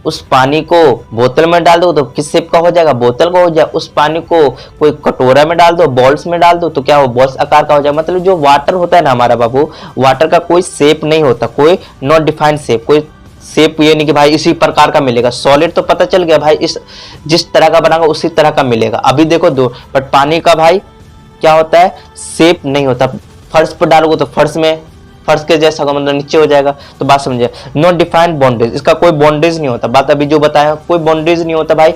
उस पानी को बोतल में डाल दो तो किस शेप का हो जाएगा, बोतल का हो जाएगा। उस पानी को कोई कटोरा में डाल दो, बॉल्स में डाल दो तो क्या हो, बॉल्स आकार का हो जाएगा। मतलब जो वाटर होता है ना हमारा बाबू, वाटर का कोई शेप नहीं होता, कोई नॉट डिफाइंड शेप, कोई शेप ये नहीं कि भाई इसी प्रकार का मिलेगा। सॉलिड तो पता चल गया भाई, इस जिस तरह का बनागा उसी तरह का मिलेगा, अभी देखो दो। बट पानी का भाई क्या होता है, शेप नहीं होता। फर्श पर डालोगे तो फर्श के जैसा का मतलब नीचे हो जाएगा। तो बात समझिए, नॉट डिफाइंड बाउंड्रीज, इसका कोई बाउंड्रीज नहीं होता। बात अभी जो बताया, कोई बाउंड्रीज नहीं होता भाई।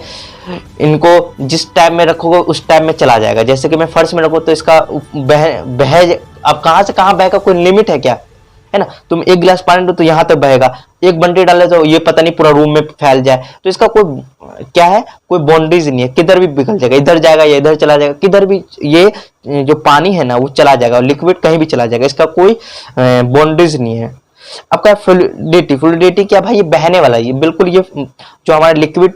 इनको जिस टाइम में रखोगे उस टाइम में चला जाएगा। जैसे कि मैं फर्श में रखूँ तो इसका बह अब कहाँ से कहाँ बहेगा, कोई लिमिट है क्या, है ना। तुम 1 गिलास पानी दो तो यहाँ तक बहेगा, 1 बंटी डाले तो ये पता नहीं पूरा रूम में फैल जाए। तो इसका कोई क्या है, कोई बाउंड्रीज नहीं है, किधर भी पिघल जाएगा, इधर जाएगा या इधर चला जाएगा, किधर भी ये जो पानी है ना वो चला जाएगा, लिक्विड कहीं भी चला जाएगा, इसका कोई बाउंड्रीज नहीं है। आपका फ्लूइडिटी, फ्लूइडिटी क्या भाई, ये बहने वाला, ये बिल्कुल ये जो हमारा लिक्विड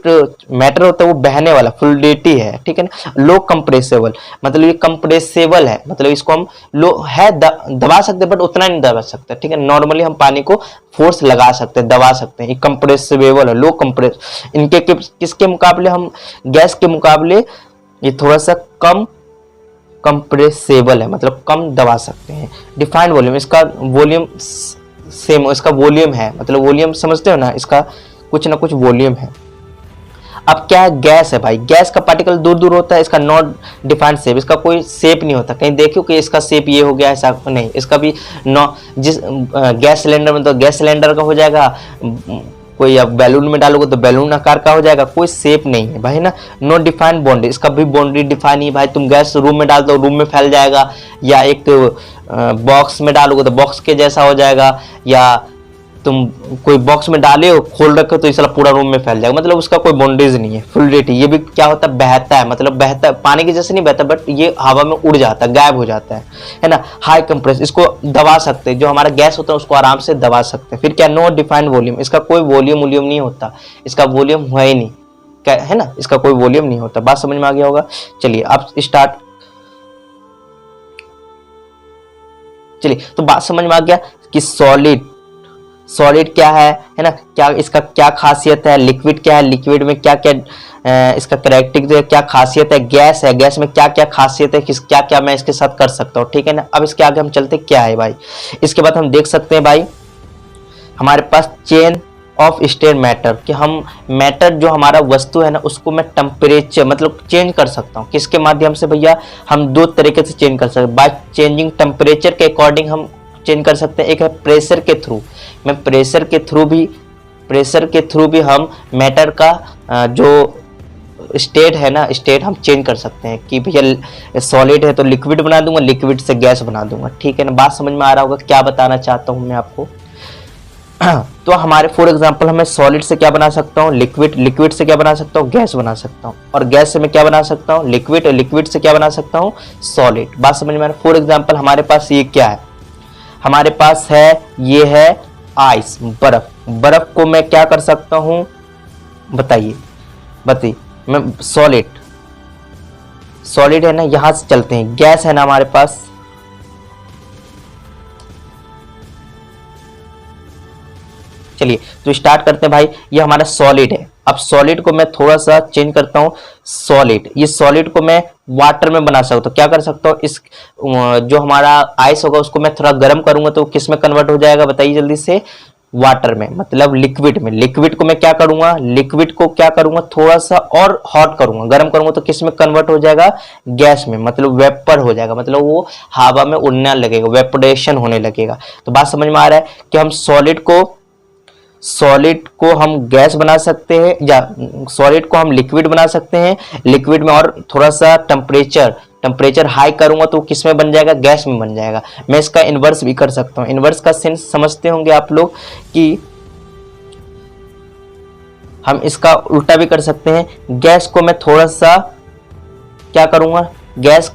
मैटर होता है वो बहने वाला फ्लूइडिटी है, ठीक है ना। लो कंप्रेसेबल, मतलब ये कंप्रेसेबल है, मतलब इसको हम लो है दबा सकते हैं बट उतना नहीं दबा सकते, ठीक है। नॉर्मली हम पानी को फोर्स लगा सकते हैं, दबा सकते हैं, ये कंप्रेसिबल है, लो कंप्रेस। इनके किसके मुकाबले, हम गैस के मुकाबले ये थोड़ा सा कम कंप्रेसेबल है, मतलब कम दबा सकते हैं। डिफाइंड वॉल्यूम, इसका वॉल्यूम सेम, इसका वॉल्यूम है, मतलब वॉल्यूम समझते हो ना, इसका कुछ ना कुछ वॉल्यूम है। अब क्या है, गैस है भाई, गैस का पार्टिकल दूर दूर होता है, इसका नॉट डिफाइंड शेप, इसका कोई शेप नहीं होता। कहीं देखियो कि इसका शेप ये हो गया, ऐसा नहीं, इसका भी नो, जिस गैस सिलेंडर में तो गैस सिलेंडर का हो जाएगा, कोई अब बैलून में डालोगे तो बैलून आकार का हो जाएगा, कोई शेप नहीं है भाई ना। नो डिफाइंड बाउंड्री, इसका भी बाउंड्री डिफाइन नहीं भाई, तुम गैस रूम में डाल दो रूम में फैल जाएगा, या एक बॉक्स में डालोगे तो बॉक्स के जैसा हो जाएगा, या तुम कोई बॉक्स में डाले हो खोल रखे हो तो इसला पूरा रूम में फैल जाएगा, मतलब उसका कोई बाउंड्रीज नहीं है। फ्लूइडिटी, ये भी क्या होता है, बहता है, मतलब बहता है, पानी के जैसे नहीं बहता बट ये हवा में उड़ जाता है, गायब हो जाता है ना। हाई कंप्रेस, इसको दबा सकते हैं, जो हमारा गैस होता है उसको आराम से दबा सकते हैं। फिर क्या, नो डिफाइंड वॉल्यूम, इसका कोई वॉल्यूम नहीं होता, इसका वॉल्यूम है ही नहीं, है ना, इसका कोई वॉल्यूम नहीं होता। बात समझ में आ गया होगा। चलिए अब स्टार्ट, चलिए तो बात समझ में आ गया कि सॉलिड, सॉलिड क्या है ना, क्या इसका क्या खासियत है, लिक्विड क्या है, लिक्विड में क्या क्या इसका कैरेक्टरिस्टिक क्या खासियत है, गैस है, गैस में क्या क्या खासियत है, किस क्या क्या मैं इसके साथ कर सकता हूँ, ठीक है ना। अब इसके आगे हम चलते क्या है भाई, इसके बाद हम देख सकते हैं भाई हमारे पास चेन ऑफ स्टेट मैटर, कि हम मैटर जो हमारा वस्तु है ना उसको मैं टेम्परेचर मतलब चेंज कर सकता हूँ, किसके माध्यम से भैया, हम दो तरीके से चेंज कर सकते हैं। बाय चेंजिंग टेम्परेचर के अकॉर्डिंग हम चेंज कर सकते हैं, एक है प्रेशर के थ्रू, मैं प्रेशर के थ्रू भी हम मैटर का जो स्टेट है ना, स्टेट हम चेंज कर सकते हैं, कि भैया सॉलिड है तो लिक्विड बना दूंगा, लिक्विड से गैस बना दूंगा, ठीक है ना। बात समझ में आ रहा होगा क्या बताना चाहता हूं मैं आपको। तो हमारे फॉर एग्जांपल हमें सॉलिड से क्या बना सकता हूँ, लिक्विड, लिक्विड से क्या बना सकता हूँ, गैस बना सकता हूँ, और गैस से मैं क्या बना सकता हूँ, लिक्विड, और लिक्विड से क्या बना सकता हूँ, सॉलिड। बात समझ में आ रहा है। फॉर एग्जांपल हमारे पास ये क्या है, हमारे पास है, ये है आइस, बर्फ, बर्फ को मैं क्या कर सकता हूं, बताइए, मैं सॉलिड है ना, यहां से चलते हैं, गैस है ना हमारे पास, चलिए तो स्टार्ट करते हैं भाई। ये हमारा सॉलिड है, अब सॉलिड को मैं थोड़ा सा चेंज करता हूं, सॉलिड, ये सॉलिड को मैं वाटर में बना सकता हूं, क्या कर सकता हूं, इस जो हमारा आइस होगा उसको मैं थोड़ा गर्म करूंगा तो किस में कन्वर्ट हो जाएगा, बताइए जल्दी से, वाटर में, मतलब लिक्विड में। लिक्विड को मैं क्या करूंगा, लिक्विड को क्या करूंगा, थोड़ा सा और हॉट करूंगा, गर्म करूंगा तो किस में कन्वर्ट हो जाएगा, गैस में, मतलब वेपर हो जाएगा, मतलब वो हवा में उड़ने लगेगा, वेपोरेशन होने लगेगा। तो बात समझ में आ रहा है कि हम सॉलिड को हम गैस बना सकते हैं, या सॉलिड को हम लिक्विड बना सकते हैं, लिक्विड में और थोड़ा सा टेम्परेचर हाई करूंगा तो किस में बन जाएगा, गैस में बन जाएगा। मैं इसका इन्वर्स भी कर सकता हूं, इन्वर्स का सेंस समझते होंगे आप लोग, कि हम इसका उल्टा भी कर सकते हैं, गैस को मैं थोड़ा सा क्या करूंगा, गैस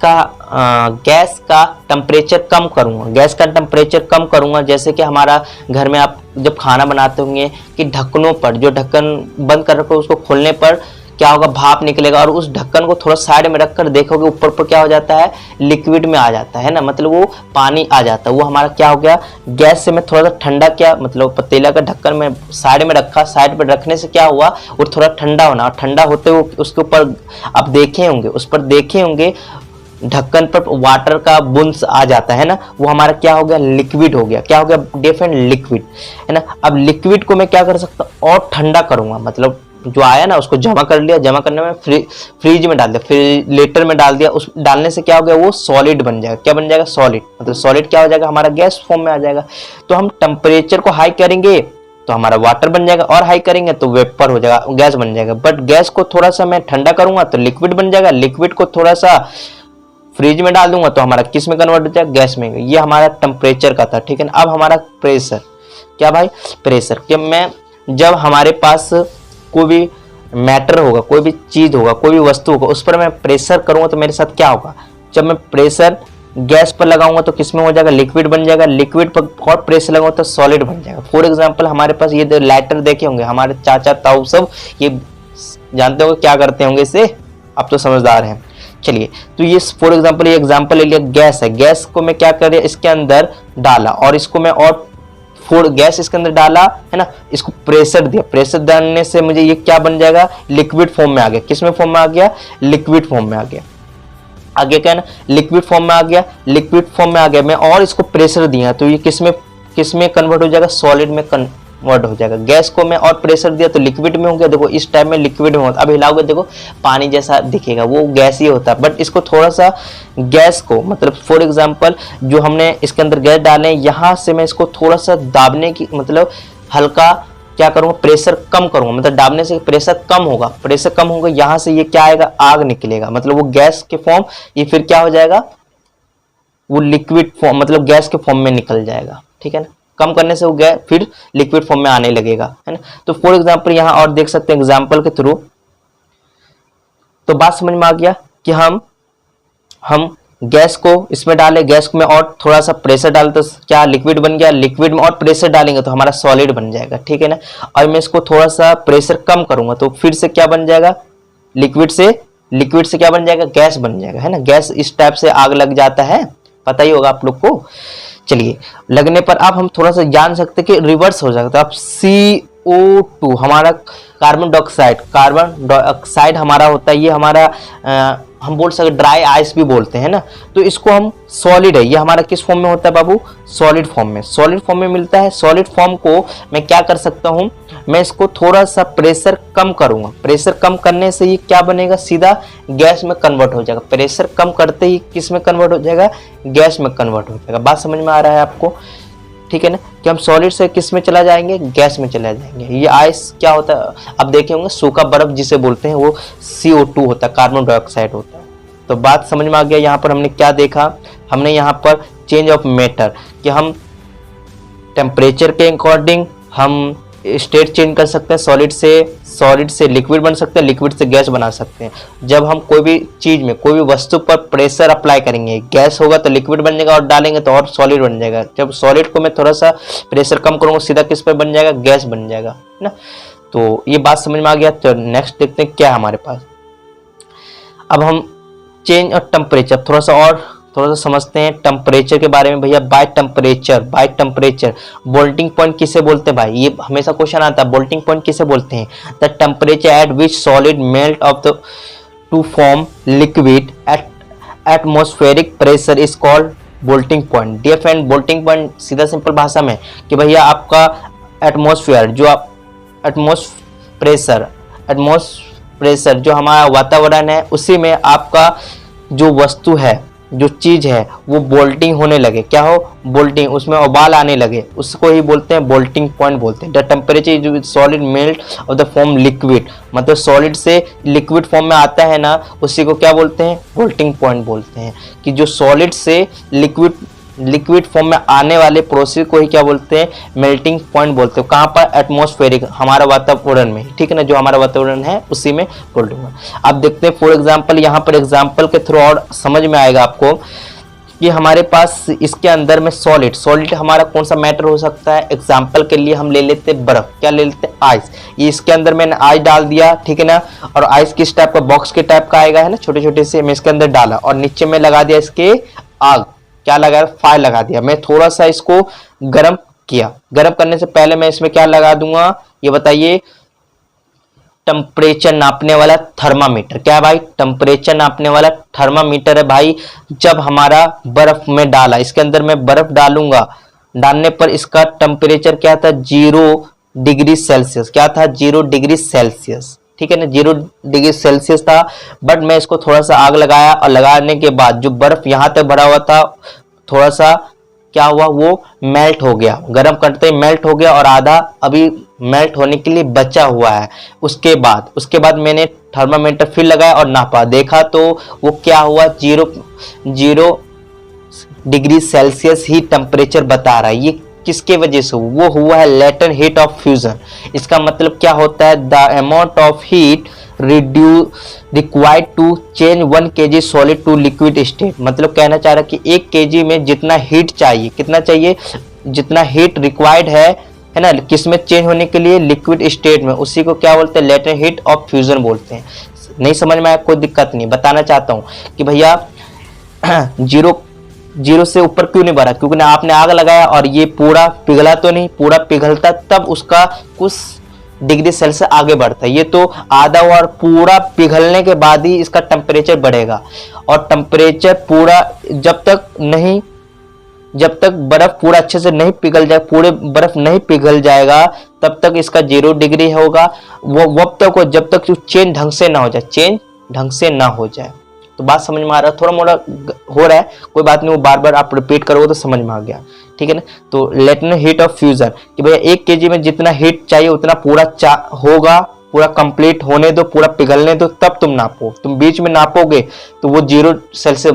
का टेम्परेचर कम करूंगा, जैसे कि हमारा घर में आप जब खाना बनाते होंगे कि ढक्कनों पर, जो ढक्कन बंद कर रखो उसको खोलने पर क्या होगा, भाप निकलेगा, और उस ढक्कन को थोड़ा साइड में रखकर देखोगे ऊपर पर क्या हो जाता है, लिक्विड में आ जाता है ना, मतलब वो पानी आ जाता है, वो हमारा क्या हो गया, गैस से मैं थोड़ा सा ठंडा, क्या मतलब पतीला का ढक्कन में साइड में रखा, साइड पर रखने से क्या हुआ, वो थोड़ा ठंडा होना, और ठंडा होते हुए उसके ऊपर आप देखे होंगे ढक्कन पर वाटर का बूंद आ जाता है ना, वो हमारा क्या हो गया, लिक्विड हो गया, क्या हो गया, डेफिनेट लिक्विड है ना। अब लिक्विड को मैं क्या कर सकता हूँ, और ठंडा करूंगा, मतलब जो आया ना उसको जमा कर लिया, जमा करने में फ्रिज में डाल दिया, फ्रिजरेटर में डाल दिया, उस डालने से क्या हो गया, वो सॉलिड बन जाएगा, क्या बन जाएगा, सॉलिड, मतलब सॉलिड क्या हो जाएगा, हमारा गैस फॉर्म में आ जाएगा। तो हम टेम्परेचर को हाई करेंगे तो हमारा वाटर बन जाएगा, और हाई करेंगे तो वेपर हो जाएगा, गैस बन जाएगा। बट गैस को थोड़ा सा मैं ठंडा करूंगा तो लिक्विड बन जाएगा, लिक्विड को थोड़ा सा फ्रिज में डाल दूंगा तो हमारा किस में कन्वर्ट हो जाएगा, गैस में। ये हमारा टेम्परेचर का था, ठीक है ना। अब हमारा प्रेशर, क्या भाई, प्रेशर, कि मैं जब हमारे पास कोई भी मैटर होगा, कोई भी चीज होगा, कोई भी वस्तु होगा, उस पर मैं प्रेशर करूंगा तो मेरे साथ क्या होगा, जब मैं प्रेशर गैस पर लगाऊंगा तो किस में हो जाएगा, लिक्विड बन जाएगा, लिक्विड पर और प्रेशर लगाऊंगा तो सॉलिड बन जाएगा। फॉर एग्जांपल हमारे पास ये लाइटर देखे होंगे, हमारे चाचा ताऊ सब ये जानते होंगे क्या करते होंगे इससे, आप तो समझदार हैं। चलिए, तो ये फॉर एग्जांपल ये एग्जांपल ले लिया, गैस है, गैस को मैं क्या कर रहा इसके अंदर डाला और इसको मैं और गैस इसके अंदर डाला है ना, इसको प्रेशर दिया, प्रेशर डालने से मुझे ये क्या बन जाएगा, लिक्विड फॉर्म में आ गया। किस में फॉर्म में आ गया, लिक्विड फॉर्म में आ गया। आगे क्या है ना, लिक्विड फॉर्म में आ गया, लिक्विड फॉर्म में आ गया मैं और इसको प्रेशर दिया तो ये किस में कन्वर्ट हो जाएगा, सॉलिड में कन्वर्ट हो जाएगा। गैस को मैं और प्रेशर दिया तो लिक्विड में हो गया, देखो इस टाइम में लिक्विड में होता, अब हिलाओगे देखो पानी जैसा दिखेगा, वो गैस ही होता है। बट इसको थोड़ा सा गैस को मतलब फॉर एग्जांपल जो हमने इसके अंदर गैस डाले यहाँ से मैं इसको थोड़ा सा दाबने की मतलब हल्का क्या करूंगा, प्रेशर कम करूंगा, मतलब दाबने से प्रेशर कम होगा, प्रेशर कम होगा, यहाँ से ये क्या आएगा, आग निकलेगा, मतलब वो गैस के फॉर्म, ये फिर क्या हो जाएगा, वो लिक्विड फॉर्म मतलब गैस के फॉर्म में निकल जाएगा। ठीक है ना, कम करने से वो गैस फिर लिक्विड फॉर्म में आने लगेगा, है ना। तो फॉर एग्जांपल यहाँ और देख सकते हैं एग्जांपल के थ्रू, तो बात समझ में आ गया कि हम गैस को इसमें डाले, गैस में और थोड़ा सा प्रेशर डाले तो क्या लिक्विड बन गया, लिक्विड में और प्रेशर डालेंगे तो हमारा सॉलिड बन जाएगा। ठीक है ना, और मैं इसको थोड़ा सा प्रेशर कम करूंगा तो फिर से क्या बन जाएगा, लिक्विड से क्या बन जाएगा, गैस बन जाएगा, है ना। गैस इस टाइप से आग लग जाता है, पता ही होगा आप लोग को। चलिए, लगने पर अब हम थोड़ा सा जान सकते कि रिवर्स हो जाता है। अब CO2 हमारा कार्बन डाइऑक्साइड हमारा होता है, ये हमारा हम बोल सकते ड्राई आइस भी बोलते हैं ना, तो इसको हम सॉलिड है, ये हमारा किस फॉर्म में होता है बाबू, सॉलिड फॉर्म में, सॉलिड फॉर्म में मिलता है। सॉलिड फॉर्म को मैं क्या कर सकता हूं, मैं इसको थोड़ा सा प्रेशर कम करूंगा, प्रेशर कम करने से ये क्या बनेगा, सीधा गैस में कन्वर्ट हो जाएगा। प्रेशर कम करते ही किस में कन्वर्ट हो जाएगा, गैस में कन्वर्ट हो जाएगा। बात समझ में आ रहा है आपको, ठीक है ना, कि हम सॉलिड से किस में चला जाएंगे, गैस में चला जाएंगे। ये आइस क्या होता है, अब देखे होंगे सूखा बर्फ जिसे बोलते हैं वो CO2 होता है, कार्बन डाइऑक्साइड होता है। तो बात समझ में आ गया। यहाँ पर हमने क्या देखा, हमने यहाँ पर चेंज ऑफ मैटर कि हम टेम्परेचर के अकॉर्डिंग हम स्टेट चेंज कर सकते हैं, सॉलिड से लिक्विड बन सकते हैं, लिक्विड से गैस बना सकते हैं। जब हम कोई भी चीज में कोई भी वस्तु पर प्रेशर अप्लाई करेंगे, गैस होगा तो लिक्विड बन जाएगा और डालेंगे तो और सॉलिड बन जाएगा। जब सॉलिड को मैं थोड़ा सा प्रेशर कम करूंगा सीधा किस पर बन जाएगा, गैस बन जाएगा, है ना। तो ये बात समझ में आ गया। तो नेक्स्ट देखते हैं क्या है हमारे पास। अब हम चेंज ऑफ टेम्परेचर थोड़ा सा समझते हैं टेम्परेचर के बारे में भैया। बाय टेम्परेचर बोल्टिंग पॉइंट किसे बोलते हैं भाई, ये हमेशा क्वेश्चन आता है, बोल्टिंग पॉइंट किसे बोलते हैं, the temperature at which solid melt of the to form liquid at atmospheric pressure is called bolting point. Dear friend, bolting point सीधा सिंपल भाषा में कि भैया आपका एटमॉस्फेयर जो आप प्रेशर जो हमारा वातावरण है उसी में आपका जो वस्तु है, जो चीज है वो बोल्टिंग होने लगे, क्या हो, बोल्टिंग, उसमें उबाल आने लगे, उसको ही बोलते हैं बोल्टिंग पॉइंट बोलते हैं। द टेम्परेचर जो solid melt of the form liquid, मतलब सॉलिड से लिक्विड फॉर्म में आता है ना, उसी को क्या बोलते हैं, बोल्टिंग पॉइंट बोलते हैं। कि जो सॉलिड से लिक्विड फॉर्म में आने वाले प्रोसेस को ही क्या बोलते हैं, मेल्टिंग पॉइंट बोलते हैं। कहाँ पर, एटमॉस्फेरिक, हमारा वातावरण में, ठीक है ना, जो हमारा वातावरण है उसी में बोल्टिंग पॉइंट। अब देखते हैं फॉर एग्जांपल, यहाँ पर एग्जांपल के थ्रू और समझ में आएगा आपको कि हमारे पास इसके अंदर में सॉलिड हमारा कौन सा मैटर हो सकता है। एग्जाम्पल के लिए हम ले लेते हैं बर्फ, क्या ले लेते हैं, आइस। ये इसके अंदर मैंने आइस डाल दिया, ठीक है ना, और आइस किस टाइप का, बॉक्स के टाइप का आएगा, है ना, छोटे छोटे से, मैं इसके अंदर डाला और नीचे में लगा दिया इसके आग, क्या लगाया, फायर लगा दिया। मैं थोड़ा सा इसको गर्म किया, गर्म करने से पहले मैं इसमें क्या लगा दूंगा, ये बताइए, टेम्परेचर नापने वाला थर्मामीटर। क्या है भाई, टेम्परेचर नापने वाला थर्मामीटर है भाई। जब हमारा बर्फ में डाला, इसके अंदर मैं बर्फ डालूंगा, डालने पर इसका टेम्परेचर क्या था, 0 डिग्री सेल्सियस, क्या था, 0 डिग्री सेल्सियस, ठीक है ना, 0 डिग्री सेल्सियस था। बट मैं इसको थोड़ा सा आग लगाया और लगाने के बाद जो बर्फ यहां तक भरा हुआ था थोड़ा सा क्या हुआ, वो मेल्ट हो गया, गर्म करते ही मेल्ट हो गया और आधा अभी मेल्ट होने के लिए बचा हुआ है। उसके बाद मैंने थर्मामीटर फिर लगाया और नापा, देखा तो वो क्या हुआ, 0 डिग्री सेल्सियस ही टेम्परेचर बता रहा है। ये किसके वजह से, वो हुआ है लेटेंट हीट ऑफ फ्यूजन। इसका मतलब क्या होता है, the amount of heat required to change 1 kg solid to liquid state. मतलब कहना चाह रहा है कि 1 kg में जितना हीट चाहिए, कितना चाहिए, जितना हीट रिक्वायर्ड है ना, किसमें चेंज होने के लिए, लिक्विड स्टेट में, उसी को क्या बोलते हैं, लेटेंट हीट ऑफ फ्यूजन बोलते हैं। नहीं समझ में आया, कोई दिक्कत नहीं, बताना चाहता हूं कि भैया जीरो से ऊपर क्यों नहीं बढ़ा, क्योंकि ना आपने आग लगाया और ये पूरा पिघला तो नहीं, पूरा पिघलता तब उसका कुछ डिग्री सेल्सियस आगे बढ़ता है। ये तो आधा हुआ और पूरा पिघलने के बाद ही इसका टेम्परेचर बढ़ेगा। और टेम्परेचर पूरा जब तक बर्फ पूरा अच्छे से नहीं पिघल जाए, पूरे बर्फ नहीं पिघल जाएगा, तब तक इसका 0 डिग्री होगा। वो तक हो जब तक चेंज ढंग से ना हो जाए। तो बात समझ में आ रहा है, थोड़ा मोड़ा हो रहा है, कोई बात नहीं, वो बार बार आप रिपीट करोगे तो समझ में आ गया, ठीक है ना। तो लेटेंट हीट ऑफ फ्यूजन कि भैया 1 kg में जितना हीट चाहिए उतना पूरा होगा, पूरा कंप्लीट होने दो, पूरा पिघलने दो, तब तुम नापो। तुम बीच में नापोगे तो वो 0 सेल्सियस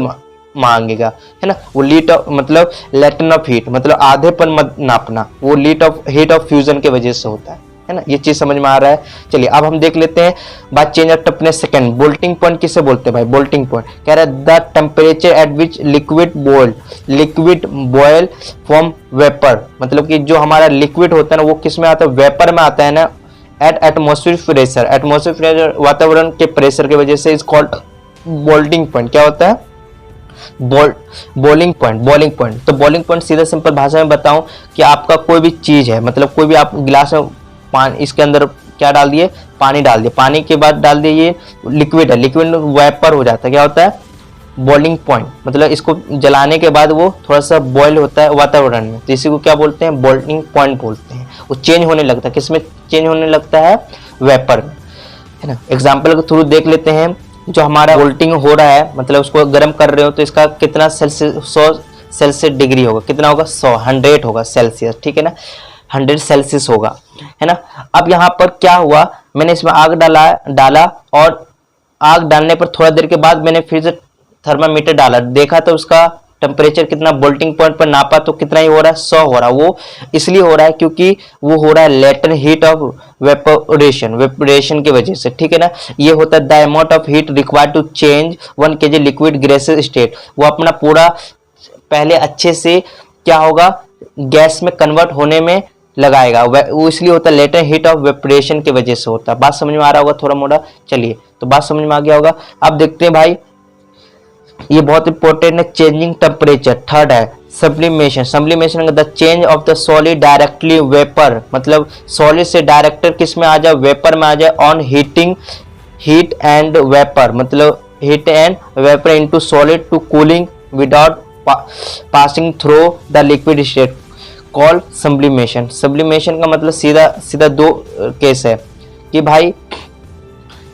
मांगेगा, है ना। वो मतलब लेटेंट ऑफ हीट, मतलब आधे पर मत नापना, वो हीट ऑफ फ्यूजन के वजह से होता है ना। ये चीज समझ में आ रहा है। चलिए अब हम देख लेते हैं बात change of toughness second. Bolting point किसे बोलते हैं भाई, बोल्टिंग पॉइंट कह रहा है the temperature at which liquid boil from vapour. मतलब कि जो हमारा लिक्विड होता है ना, वो किस में आता है, वेपर में आता है ना। एट एटमॉस्फेरिक प्रेशर, वातावरण के प्रेशर की वजह से इज कॉल्ड बोल्टिंग पॉइंट। क्या होता है, बॉइलिंग पॉइंट। तो बॉइलिंग पॉइंट सीधा सिंपल भाषा में बताऊं कि आपका कोई भी चीज है, मतलब कोई भी आप गिलास में पानी, इसके अंदर क्या डाल दिए, पानी डाल दिए, पानी के बाद डाल दिए ये लिक्विड है, लिक्विड वेपर हो जाता है, क्या होता है, बॉइलिंग पॉइंट। मतलब इसको जलाने के बाद वो थोड़ा सा बॉयल होता है वातावरण में, तो इसी को क्या बोलते हैं, बॉइलिंग पॉइंट बोलते हैं। वो चेंज होने लगता है, किसमें चेंज होने लगता है, वेपर में, है ना। एग्जाम्पल के थ्रू देख लेते हैं। जो हमारा बोल्टिंग हो रहा है, मतलब उसको गर्म कर रहे हो, तो इसका कितना सेल्सियस, 100 सेल्सियस डिग्री होगा, कितना होगा, 100 होगा सेल्सियस, ठीक है ना, 100 सेल्सियस होगा, है ना। अब यहाँ पर क्या हुआ, मैंने इसमें आग डाला और आग डालने पर थोड़ा देर के बाद मैंने फिर से थर्मामीटर डाला, देखा तो उसका टेम्परेचर कितना, बोल्टिंग पॉइंट पर नापा तो कितना ही हो रहा है, 100 हो रहा है। वो इसलिए हो रहा है क्योंकि वो हो रहा है लेटेंट हीट ऑफ वेपोरेशन की वजह से, ठीक है ना। ये होता है the amount of heat required to change 1 kg liquid gases state. वो अपना पूरा पहले अच्छे से क्या होगा, गैस में कन्वर्ट होने में लगाएगा, वो इसलिए होता है लेटेंट हीट ऑफ वेपोरेशन की वजह से होता है। बात समझ में आ रहा होगा थोड़ा मोड़ा, चलिए तो बात समझ में आ गया होगा। अब देखते हैं भाई, ये बहुत इंपॉर्टेंट है, चेंजिंग टेम्परेचर। थर्ड है sublimation the change of the solid directly vapour, मतलब सॉलिड से डायरेक्टर किस में आ जाए, वेपर में आ जाए, ऑन हीट एंड वेपर, मतलब heat and vapour into solid to cooling without passing through the liquid state called sublimation. Sublimation का मतलब सीधा दो केस है कि भाई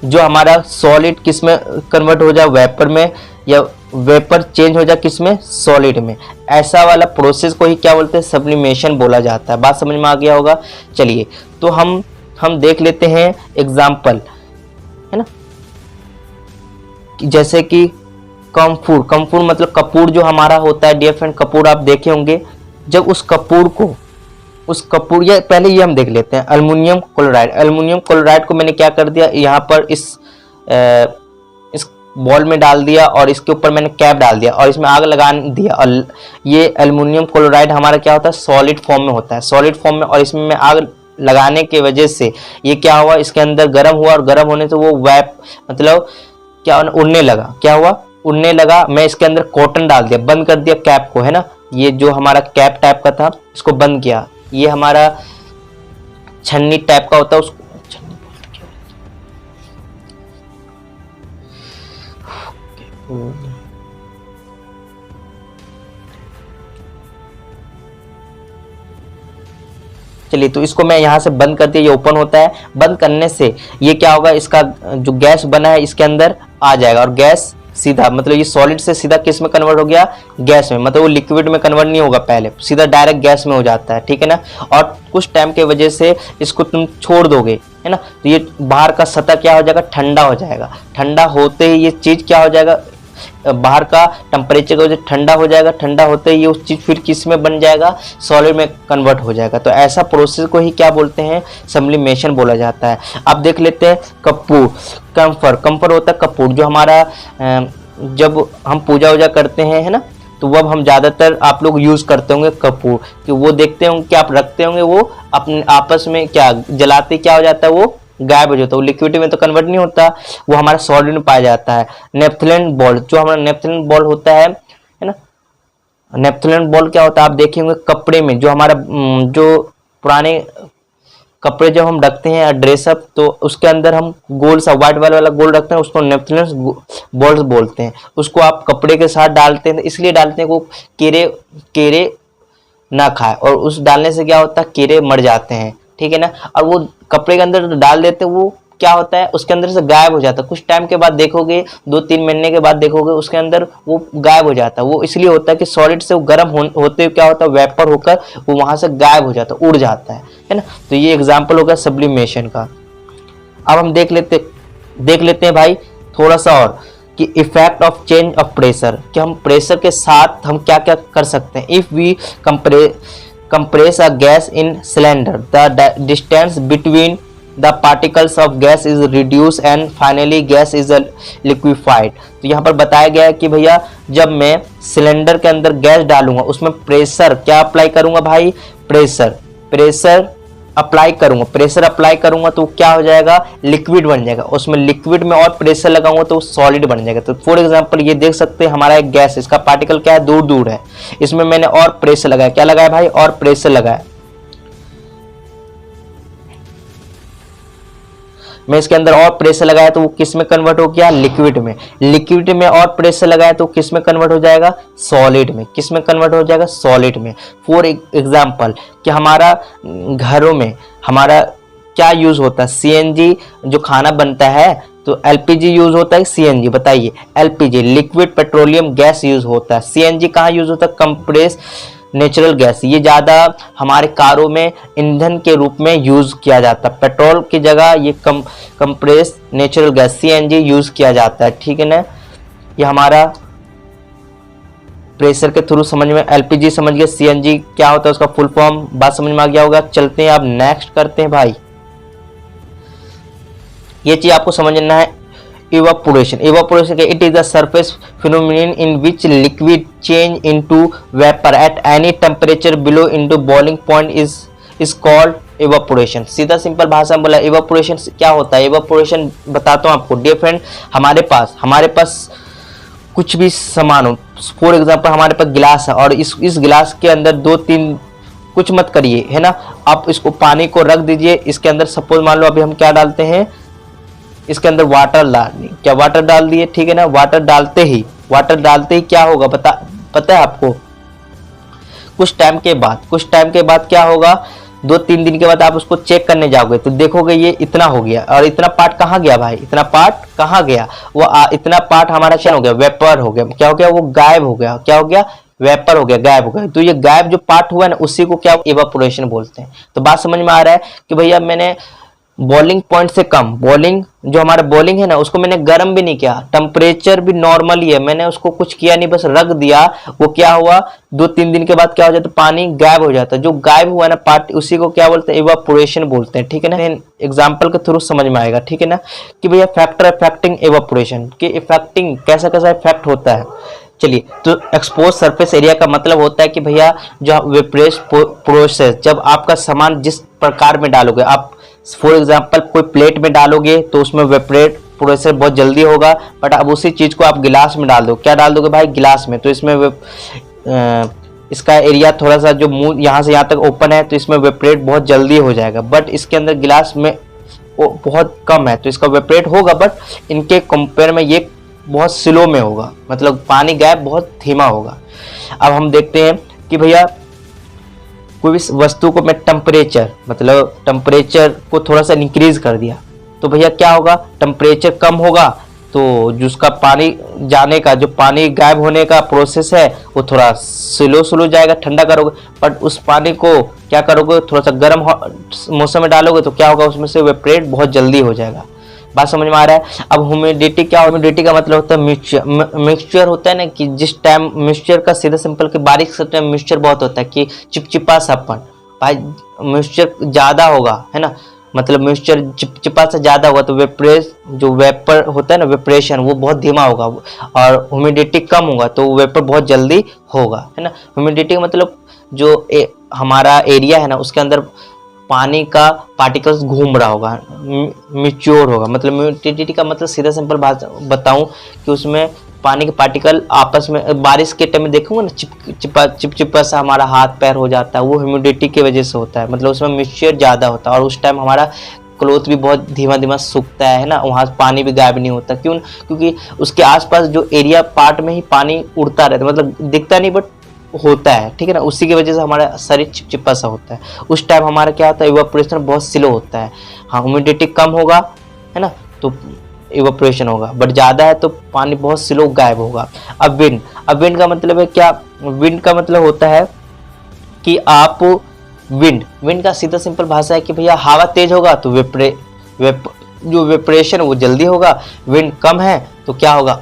जो हमारा सॉलिड किस में कन्वर्ट हो जाए, वेपर में, या वेपर चेंज हो जाए किस में, सॉलिड में। ऐसा वाला प्रोसेस को ही क्या बोलते हैं, सब्लिमेशन बोला जाता है। बात समझ में आ गया होगा। चलिए तो हम देख लेते हैं एग्जाम्पल, है ना। जैसे कि कम्फूर मतलब कपूर जो हमारा होता है, डियर फ्रेंड, कपूर आप देखे होंगे। जब उस कपूर या पहले ये हम देख लेते हैं अल्युमिनियम क्लोराइड को मैंने क्या कर दिया, यहाँ पर इस बॉल में डाल दिया और इसके ऊपर मैंने कैप डाल दिया और इसमें आग लगा दिया। और ये एल्युमिनियम क्लोराइड हमारा क्या होता है, सॉलिड फॉर्म में होता है, सॉलिड फॉर्म में। और इसमें मैं आग लगाने के वजह से ये क्या हुआ, इसके अंदर गर्म हुआ और गर्म होने से वो मतलब क्या उड़ने लगा, क्या हुआ, उड़ने लगा। मैं इसके अंदर कॉटन डाल दिया, बंद कर दिया कैप को, है ना। ये जो हमारा कैप टाइप का था इसको बंद किया। ये हमारा छन्नी टाइप का होता है, उसको चलिए तो इसको मैं यहां से बंद कर दिया, ये ओपन होता है। बंद करने से ये क्या होगा, इसका जो गैस बना है इसके अंदर आ जाएगा और गैस सीधा, मतलब ये सॉलिड से सीधा किस में कन्वर्ट हो गया, गैस में। मतलब वो लिक्विड में कन्वर्ट नहीं होगा, पहले सीधा डायरेक्ट गैस में हो जाता है, ठीक है ना। और कुछ टाइम के वजह से इसको तुम छोड़ दोगे, है ना, तो ये बाहर का सतह क्या हो जाएगा, ठंडा हो जाएगा। ठंडा होते ही ये चीज क्या हो जाएगा, बाहर का टेम्परेचर का वजह ठंडा हो जाएगा, ठंडा होते ही ये उस चीज़ फिर किस में बन जाएगा, सॉलिड में कन्वर्ट हो जाएगा। तो ऐसा प्रोसेस को ही क्या बोलते हैं, सब्लिमेशन बोला जाता है। अब देख लेते हैं कपूर, कम्फर। कम्फर होता है कपूर, जो हमारा जब हम पूजा वूजा करते हैं, है ना, तो वह हम ज़्यादातर आप लोग यूज़ करते होंगे कपूर, कि वो देखते होंगे कि आप रखते होंगे, वो अपने आपस में क्या जलाते क्या हो जाता है, वो गायब हो जाता है, वो लिक्विड में तो कन्वर्ट नहीं होता, वो हमारा सॉलिड में पाया जाता है। नेप्थलीन बॉल, जो हमारा नेप्थलीन बॉल होता है ना, नेप्थलीन बॉल क्या होता है, आप देखे होंगे कपड़े में, जो हमारा जो पुराने कपड़े जब हम रखते हैं ड्रेसअप, तो उसके अंदर हम गोल सा व्हाइट वाला गोल रखते हैं, उसको नेप्थलीन बॉल्स बोलते हैं। उसको आप कपड़े के साथ डालते हैं, इसलिए डालते हैं वो कीड़े ना खाए, और उस डालने से क्या होता है, कीड़े मर जाते हैं, ठीक है ना। और वो कपड़े के अंदर डाल देते हैं, वो क्या होता है, उसके अंदर से गायब हो जाता है। कुछ टाइम के बाद देखोगे, 2-3 महीने के बाद देखोगे, उसके अंदर वो गायब हो जाता है। वो इसलिए होता है कि सॉलिड से वो गर्म होते हुए क्या होता है, वेपर होकर वो वहां से गायब हो जाता है, उड़ जाता है ना। तो ये एग्जाम्पल होगा सब्लिमेशन का। अब हम देख लेते हैं भाई थोड़ा सा और, कि effect of change of pressure, कि हम प्रेशर के साथ हम क्या क्या कर सकते हैं। If we compress a gas in cylinder, the distance between the particles of gas is reduced and finally gas is liquefied। तो यहाँ पर बताया गया है कि भैया जब मैं सिलेंडर के अंदर गैस डालूंगा, उसमें प्रेशर क्या अप्लाई करूंगा भाई, प्रेशर अप्लाई करूंगा तो क्या हो जाएगा, लिक्विड बन जाएगा। उसमें लिक्विड में और प्रेशर लगाऊंगा तो सॉलिड बन जाएगा। तो फॉर एग्जांपल ये देख सकते हैं, हमारा एक गैस, इसका पार्टिकल क्या है, दूर है, इसमें मैंने और प्रेशर लगाया, क्या लगाया भाई, और प्रेशर लगाया। मैं इसके अंदर और प्रेशर लगाया तो वो किस में कन्वर्ट हो गया, लिक्विड में और प्रेशर लगाया तो किस में कन्वर्ट हो जाएगा, सॉलिड में। किस में कन्वर्ट हो जाएगा, सॉलिड में। फॉर एग्जांपल कि हमारा घरों में हमारा क्या यूज होता है, सीएनजी जो खाना बनता है, तो एलपीजी यूज होता है, सीएनजी बताइए, LPG liquid petroleum gas use होता है। सीएनजी कहाँ यूज होता है, कंप्रेस नेचुरल गैस, ये ज़्यादा हमारे कारों में ईंधन के रूप में यूज़ किया जाता है। पेट्रोल की जगह ये compress natural gas CNG use किया जाता है, ठीक है ना। ये हमारा प्रेशर के थ्रू समझ में, एलपीजी समझ गए, सीएनजी क्या होता है उसका फुल फॉर्म, बात समझ में आ गया होगा। चलते हैं अब नेक्स्ट करते हैं भाई, ये चीज़ आपको समझना है। evaporation it is a surface phenomenon in which liquid change into vapor at any temperature below into boiling point is called evaporation। सीधा सिंपल भाषा में बोला, evaporation क्या होता है। evaporation बताता हूँ आपको। डियर फ्रेंड, हमारे पास कुछ भी सामान हो, फॉर एग्जांपल हमारे पास गिलास है, और इस गिलास के अंदर 2-3 कुछ मत करिए, है ना, आप इसको पानी को रख दीजिए, इसके अंदर सपोज मान लो अभी हम क्या डालते हैं, इसके अंदर वाटर डाल दिए, ठीक है ना। वाटर डालते ही क्या होगा पता है आपको, कुछ टाइम के बाद क्या होगा, 2-3 दिन के बाद आप उसको चेक करने जाओगे तो देखोगे ये इतना हो गया, और इतना पार्ट कहाँ गया भाई, इतना पार्ट हमारा क्या हो गया, वेपर हो गया। क्या हो गया, वो गायब हो गया। क्या हो गया, वेपर हो गया, गायब हो गया। तो ये गायब जो पार्ट हुआ ना, उसी को क्या इवापोरेशन बोलते हैं। तो बात समझ में आ रहा है कि भैया मैंने बॉइलिंग पॉइंट से कम, जो हमारा बॉइलिंग है ना, उसको मैंने गर्म भी नहीं किया, टेम्परेचर भी नॉर्मल ही है, मैंने उसको कुछ किया नहीं, बस रख दिया। वो क्या हुआ, 2-3 दिन के बाद क्या हो जाता है, पानी गायब हो जाता है। जो गायब हुआ ना पार्ट, उसी को क्या बोलते हैं, इवापोरेशन बोलते हैं, ठीक है ना। एग्जाम्पल के थ्रू समझ में आएगा, ठीक है ना, कि भैया फैक्टर इफेक्टिंग इवापोरेशन, कि इफेक्टिंग कैसा इफेक्ट होता है। चलिए, तो एक्सपोज सरफेस एरिया का मतलब होता है कि भैया जो वेपरेज प्रोसेस, जब आपका सामान जिस प्रकार में डालोगे आप, फॉर एग्जांपल कोई प्लेट में डालोगे तो उसमें वेपरेट प्रोसेस बहुत जल्दी होगा, बट अब उसी चीज को आप गिलास में डाल दो, क्या डाल दोगे भाई, गिलास में, तो इसमें इसका एरिया थोड़ा सा जो मुंह यहाँ से यहाँ तक ओपन है, तो इसमें वेपरेट बहुत जल्दी हो जाएगा। बट इसके अंदर गिलास में वो बहुत कम है, तो इसका वेपरेट होगा, बट इनके कंपेयर में ये बहुत स्लो में होगा, मतलब पानी गायब बहुत धीमा होगा। अब हम देखते हैं कि भैया कोई भी वस्तु को मैं टेम्परेचर को थोड़ा सा इंक्रीज कर दिया, तो भैया क्या होगा, टेम्परेचर कम होगा, तो जो उसका पानी जाने का, जो पानी गायब होने का प्रोसेस है, वो थोड़ा स्लो जाएगा, ठंडा करोगे। बट उस पानी को क्या करोगे, थोड़ा सा गर्म मौसम में डालोगे तो क्या होगा, उसमें से वेपरेट बहुत जल्दी हो जाएगा। बात समझ में आ रहा है। अब ह्यूमिडिटी क्या, ह्यूमिडिटी का मतलब होता है मिक्सचर। मिक्सचर होता है ना कि जिस टाइम मिक्सचर का सीधा सिंपल कि बारिश के टाइम मिक्सचर बहुत होता है कि चिपचिपा सापन, भाई मिक्सचर ज्यादा होगा है ना, मतलब मिक्सचर चिपचिपा से ज्यादा होगा तो वेपरेज जो वेपर होता है ना वेपरेशन वो बहुत धीमा होगा, और ह्यूमिडिटी कम होगा तो वेपर बहुत जल्दी होगा है ना। ह्यूमिडिटी का मतलब जो हमारा एरिया है ना उसके अंदर पानी का पार्टिकल्स घूम रहा होगा, मिच्योर होगा। मतलब ह्यूमिडिटी का मतलब सीधा सिंपल बात बताऊं कि उसमें पानी के पार्टिकल आपस में बारिश के टाइम में देखूंगा ना चिपचिपा सा हमारा हाथ पैर हो जाता है, वो ह्यूमिडिटी की वजह से होता है। मतलब उसमें मिक्सचर ज़्यादा होता है और उस टाइम हमारा क्लोथ भी बहुत धीमा धीमा सूखता है ना, वहाँ पानी भी गायब नहीं होता। क्यों? क्योंकि उसके आसपास जो एरिया पार्ट में ही पानी उड़ता रहता है, मतलब दिखता नहीं बट होता है, ठीक है ना। उसी की वजह से हमारा शरीर चिपचिपा सा होता है। उस टाइम हमारा क्या होता है, इवापोरेशन बहुत स्लो होता है। हाँ, ह्यूमिडिटी कम होगा है ना तो इवापोरेशन होगा, बट ज़्यादा है तो पानी बहुत स्लो गायब होगा। अब विंड का मतलब है क्या, विंड का मतलब होता है कि आप विंड का सीधा सिंपल भाषा है कि भैया हवा तेज होगा तो जो वेपरेशन वो जल्दी होगा, विंड कम है तो क्या होगा,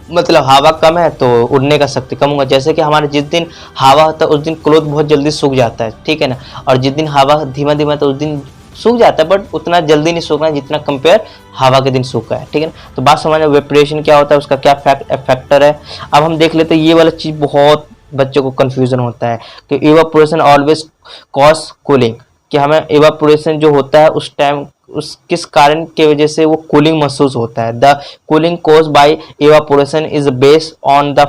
मतलब हवा कम है तो उड़ने का शक्ति कम होगा। जैसे कि हमारे जिस दिन हवा होता है उस दिन क्लोथ बहुत जल्दी सूख जाता है, ठीक है ना, और जिस दिन हवा धीमा धीमा तो उस दिन सूख जाता है बट उतना जल्दी नहीं सूखना जितना कंपेयर हवा के दिन सूखा है, ठीक है ना। तो बात समझना वेपरेशन क्या होता है, उसका क्या फैक्टर है। अब हम देख लेते हैं, ये वाला चीज बहुत बच्चों को कंफ्यूजन होता है कि इवापोरेशन ऑलवेज कॉज कूलिंग, कि हमें इवापोरेशन जो होता है उस टाइम उस किस कारण की वजह से वो कूलिंग महसूस होता है। The cooling cause by evaporation is based on the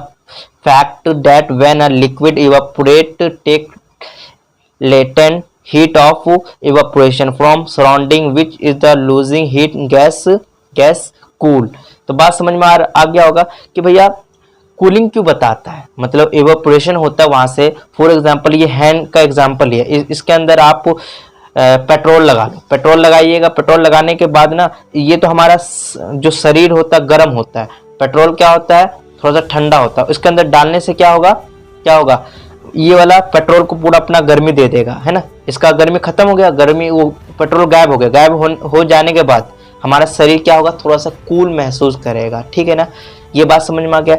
fact that when a liquid evaporate take latent heat of evaporation from surrounding which is the losing heat gas cool। तो बात समझ में आ गया होगा कि भैया कूलिंग क्यों बताता है, मतलब एवापोरेशन होता है वहां से। फॉर एग्जांपल ये हैंड का एग्जांपल है, इसके अंदर आप पेट्रोल लगा लो, पेट्रोल लगाइएगा, पेट्रोल लगाने के बाद ना ये तो हमारा जो शरीर होता है गर्म होता है, पेट्रोल क्या होता है थोड़ा सा ठंडा होता है। इसके अंदर डालने से क्या होगा, ये वाला पेट्रोल को पूरा अपना गर्मी दे देगा है ना, इसका गर्मी खत्म हो गया, गर्मी वो पेट्रोल गायब हो गया, गायब हो जाने के बाद हमारा शरीर क्या होगा, थोड़ा सा कूल महसूस करेगा, ठीक है ना। ये बात समझ में आ गया।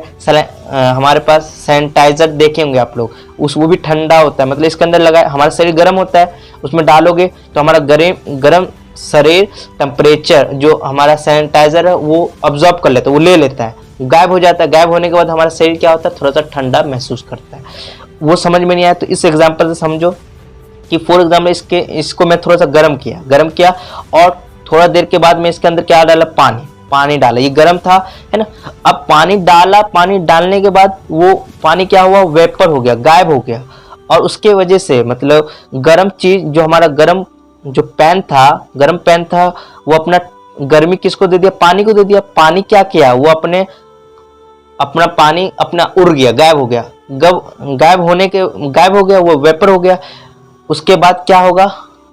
हमारे पास सैनिटाइजर देखे होंगे आप लोग, वो भी ठंडा होता है, मतलब इसके अंदर लगा हमारा शरीर गर्म होता है, उसमें डालोगे तो हमारा गर्म शरीर टेम्परेचर जो हमारा सैनिटाइजर है वो ऑब्जॉर्ब कर लेता है, वो ले लेता है, गायब हो जाता है। गायब होने के बाद हमारा शरीर क्या होता है, थोड़ा सा ठंडा महसूस करता है। वो समझ में नहीं आया तो इस एग्जांपल से समझो कि फॉर एग्जांपल इसको मैं थोड़ा सा गर्म किया और थोड़ा देर के बाद मैं इसके अंदर क्या डाला, पानी डाला, ये गर्म था है ना। अब पानी डालने के बाद वो पानी क्या हुआ, वेपर हो गया, गायब हो गया, और उसके वजह से मतलब गर्म चीज जो हमारा गर्म पैन था वो अपना गर्मी किसको दे दिया, पानी को दे दिया। पानी क्या किया, वो अपना पानी अपना उड़ गया, गायब हो गया, गायब हो गया, वो वेपर हो गया। उसके बाद क्या होगा,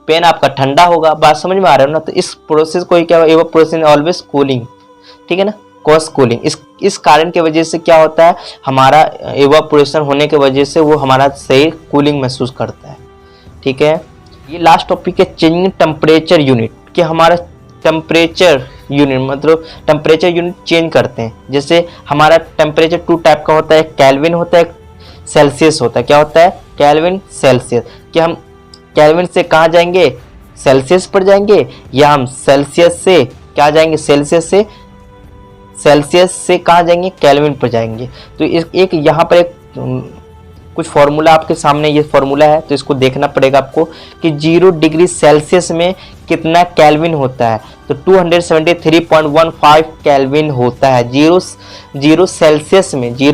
पेन आपका ठंडा होगा। बात समझ में आ रहा है ना। तो इस प्रोसेस को ही क्या, इवापोरेशन ऑलवेज कूलिंग, ठीक है ना, कॉज कूलिंग। इस कारण की वजह से क्या होता है, हमारा इवापोरेशन होने की वजह से वो हमारा शरीर कूलिंग महसूस करता है, ठीक है। ये लास्ट टॉपिक है चेंजिंग टेम्परेचर यूनिट, कि हमारा टेम्परेचर यूनिट मतलब टेम्परेचर यूनिट चेंज करते हैं। जैसे हमारा टेम्परेचर 2 टाइप का होता है, केल्विन होता है, सेल्सियस होता है। क्या होता है, केल्विन, सेल्सियस। कि हम केल्विन से कहाँ जाएंगे, सेल्सियस पर जाएंगे, या हम सेल्सियस से क्या जाएंगे, सेल्सियस से कहाँ जाएंगे, केल्विन पर जाएंगे। तो एक यहाँ पर एक कुछ फॉर्मूला आपके सामने ये फॉर्मूला है, तो इसको देखना पड़ेगा आपको कि 0 डिग्री सेल्सियस में कितना केल्विन होता है। तो 273.15 केल्विन होता है। 0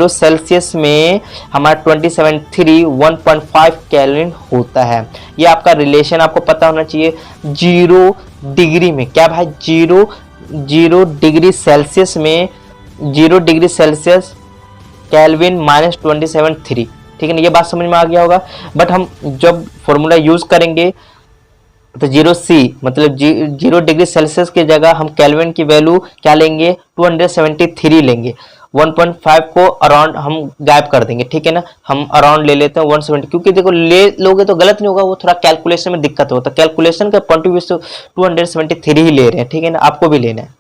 सेल्सियस में हमारा 273.15 केल्विन होता है। ये आपका रिलेशन आपको पता होना चाहिए। 0 डिग्री में क्या भाई, 0 डिग्री सेल्सियस में 0 डिग्री सेल्सियस केल्विन -273, ठीक है ना। ये बात समझ में आ गया होगा। बट हम जब फॉर्मूला यूज करेंगे तो 0C मतलब 0 डिग्री सेल्सियस की जगह हम केल्विन की वैल्यू क्या लेंगे, 273 लेंगे। 1.5 को अराउंड हम गायब कर देंगे, ठीक है ना। हम अराउंड ले लेते हैं 170, क्योंकि देखो ले लोगे तो गलत नहीं होगा, वो थोड़ा कैलकुलेशन में दिक्कत होता है। कैलकुलेशन का पॉइंट ऑफ व्यू से 273 ही ले रहे हैं, ठीक है ना, आपको भी लेना है।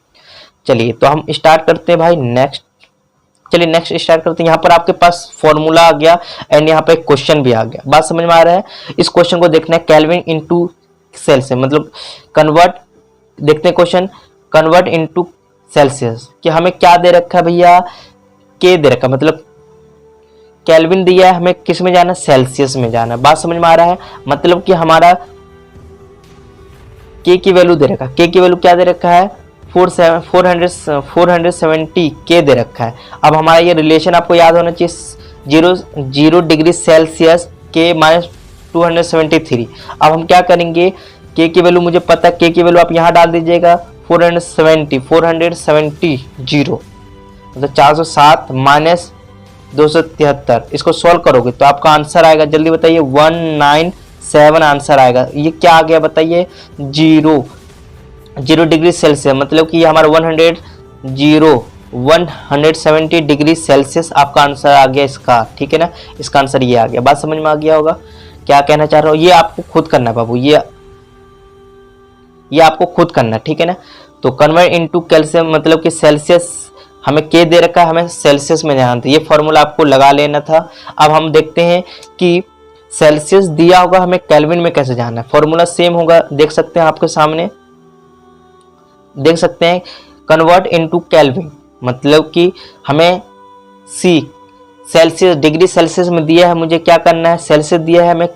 चलिए तो हम स्टार्ट करते हैं भाई नेक्स्ट। चलिए नेक्स्ट स्टार्ट करते हैं। यहाँ पर आपके पास फॉर्मूला आ गया एंड यहाँ पे क्वेश्चन भी आ गया। बात समझ में आ रहा है? इस क्वेश्चन को देखना है केल्विन इनटू सेल्सियस, मतलब कन्वर्ट, देखते हैं क्वेश्चन, कन्वर्ट इनटू सेल्सियस कि हमें क्या दे रखा है भैया, के दे रखा, मतलब केल्विन दिया है, हमें किस में जाना है, सेल्सियस में जाना है। बात समझ में आ रहा है? मतलब कि हमारा के की वैल्यू दे रखा है, के की वैल्यू क्या दे रखा है, 470 के दे रखा है। अब हमारा ये रिलेशन आपको याद होना चाहिए, 0 डिग्री सेल्सियस के माइनस 273। अब हम क्या करेंगे, के की वैल्यू मुझे पता है, के की वैल्यू आप यहाँ डाल दीजिएगा 470 मतलब 407 माइनस 273, इसको सॉल्व करोगे तो आपका आंसर आएगा, जल्दी बताइए, 197 आंसर आएगा। ये क्या आ गया बताइए, 0 डिग्री सेल्सियस, मतलब कि ये हमारा 170 डिग्री सेल्सियस आपका आंसर आ गया इसका, ठीक है ना, इसका आंसर ये आ गया। बात समझ में आ गया होगा क्या कहना चाह रहा हूँ? ये आपको खुद करना है बाबू, ये आपको खुद करना है, ठीक है ना। तो कन्वर्ट इनटू कैल्शियम, मतलब कि सेल्सियस, हमें के दे रखा है, हमें सेल्सियस में जाना था, ये फॉर्मूला आपको लगा लेना था। अब हम देखते हैं कि सेल्सियस दिया होगा, हमें केल्विन में कैसे जाना है। फॉर्मूला सेम होगा, देख सकते हैं आपके सामने, देख सकते हैं, कन्वर्ट इनटू केल्विन, मतलब कि हमें सी सेल्सियस, डिग्री सेल्सियस में दिया है, मुझे क्या करना है, सेल्सियस दिया है, हमें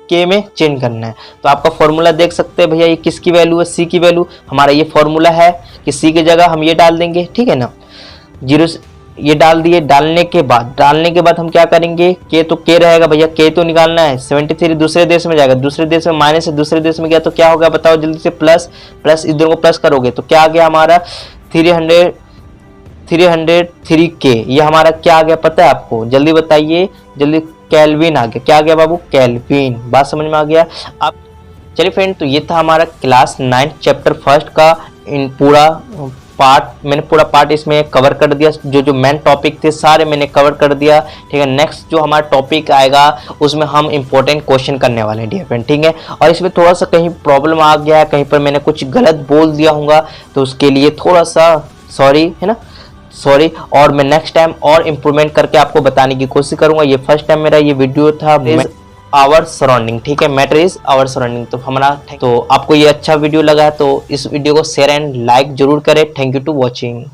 के में चेंज करना है। तो आपका फॉर्मूला देख सकते हैं भैया, ये किसकी वैल्यू है, सी की वैल्यू, हमारा ये फॉर्मूला है कि सी की जगह हम ये डाल देंगे, ठीक है ना, 0 ये डाल दिए। डालने के बाद हम क्या करेंगे, के तो के रहेगा भैया, के तो निकालना है, 73 दूसरे देश में जाएगा, दूसरे देश में माइनस है, दूसरे देश में गया तो क्या होगा बताओ जल्दी से, प्लस इधर को प्लस करोगे तो क्या आ गया हमारा 303 के, ये हमारा क्या आ गया पता है आपको, जल्दी बताइए जल्दी, केल्विन आ गया। क्या आ गया बाबू, केल्विन। बात समझ में आ गया? आप चलिए फ्रेंड, तो ये था हमारा क्लास 9 चैप्टर फर्स्ट का इन पूरा पार्ट, मैंने पूरा पार्ट इसमें कवर कर दिया, जो मेन टॉपिक थे सारे मैंने कवर कर दिया, ठीक है। नेक्स्ट जो हमारा टॉपिक आएगा उसमें हम इंपॉर्टेंट क्वेश्चन करने वाले हैं डियर फ्रेंड, ठीक है। और इसमें थोड़ा सा कहीं प्रॉब्लम आ गया है, कहीं पर मैंने कुछ गलत बोल दिया होगा तो उसके लिए थोड़ा सा सॉरी, है ना, सॉरी। और मैं नेक्स्ट टाइम और इम्प्रूवमेंट करके आपको बताने की कोशिश करूंगा। ये फर्स्ट टाइम मेरा ये वीडियो था, आवर सराउंडिंग, ठीक है, मैटर इज आवर सराउंडिंग। तो हमारा, तो आपको ये अच्छा वीडियो लगा है तो इस वीडियो को शेयर एंड लाइक जरूर करें। Thank you to watching.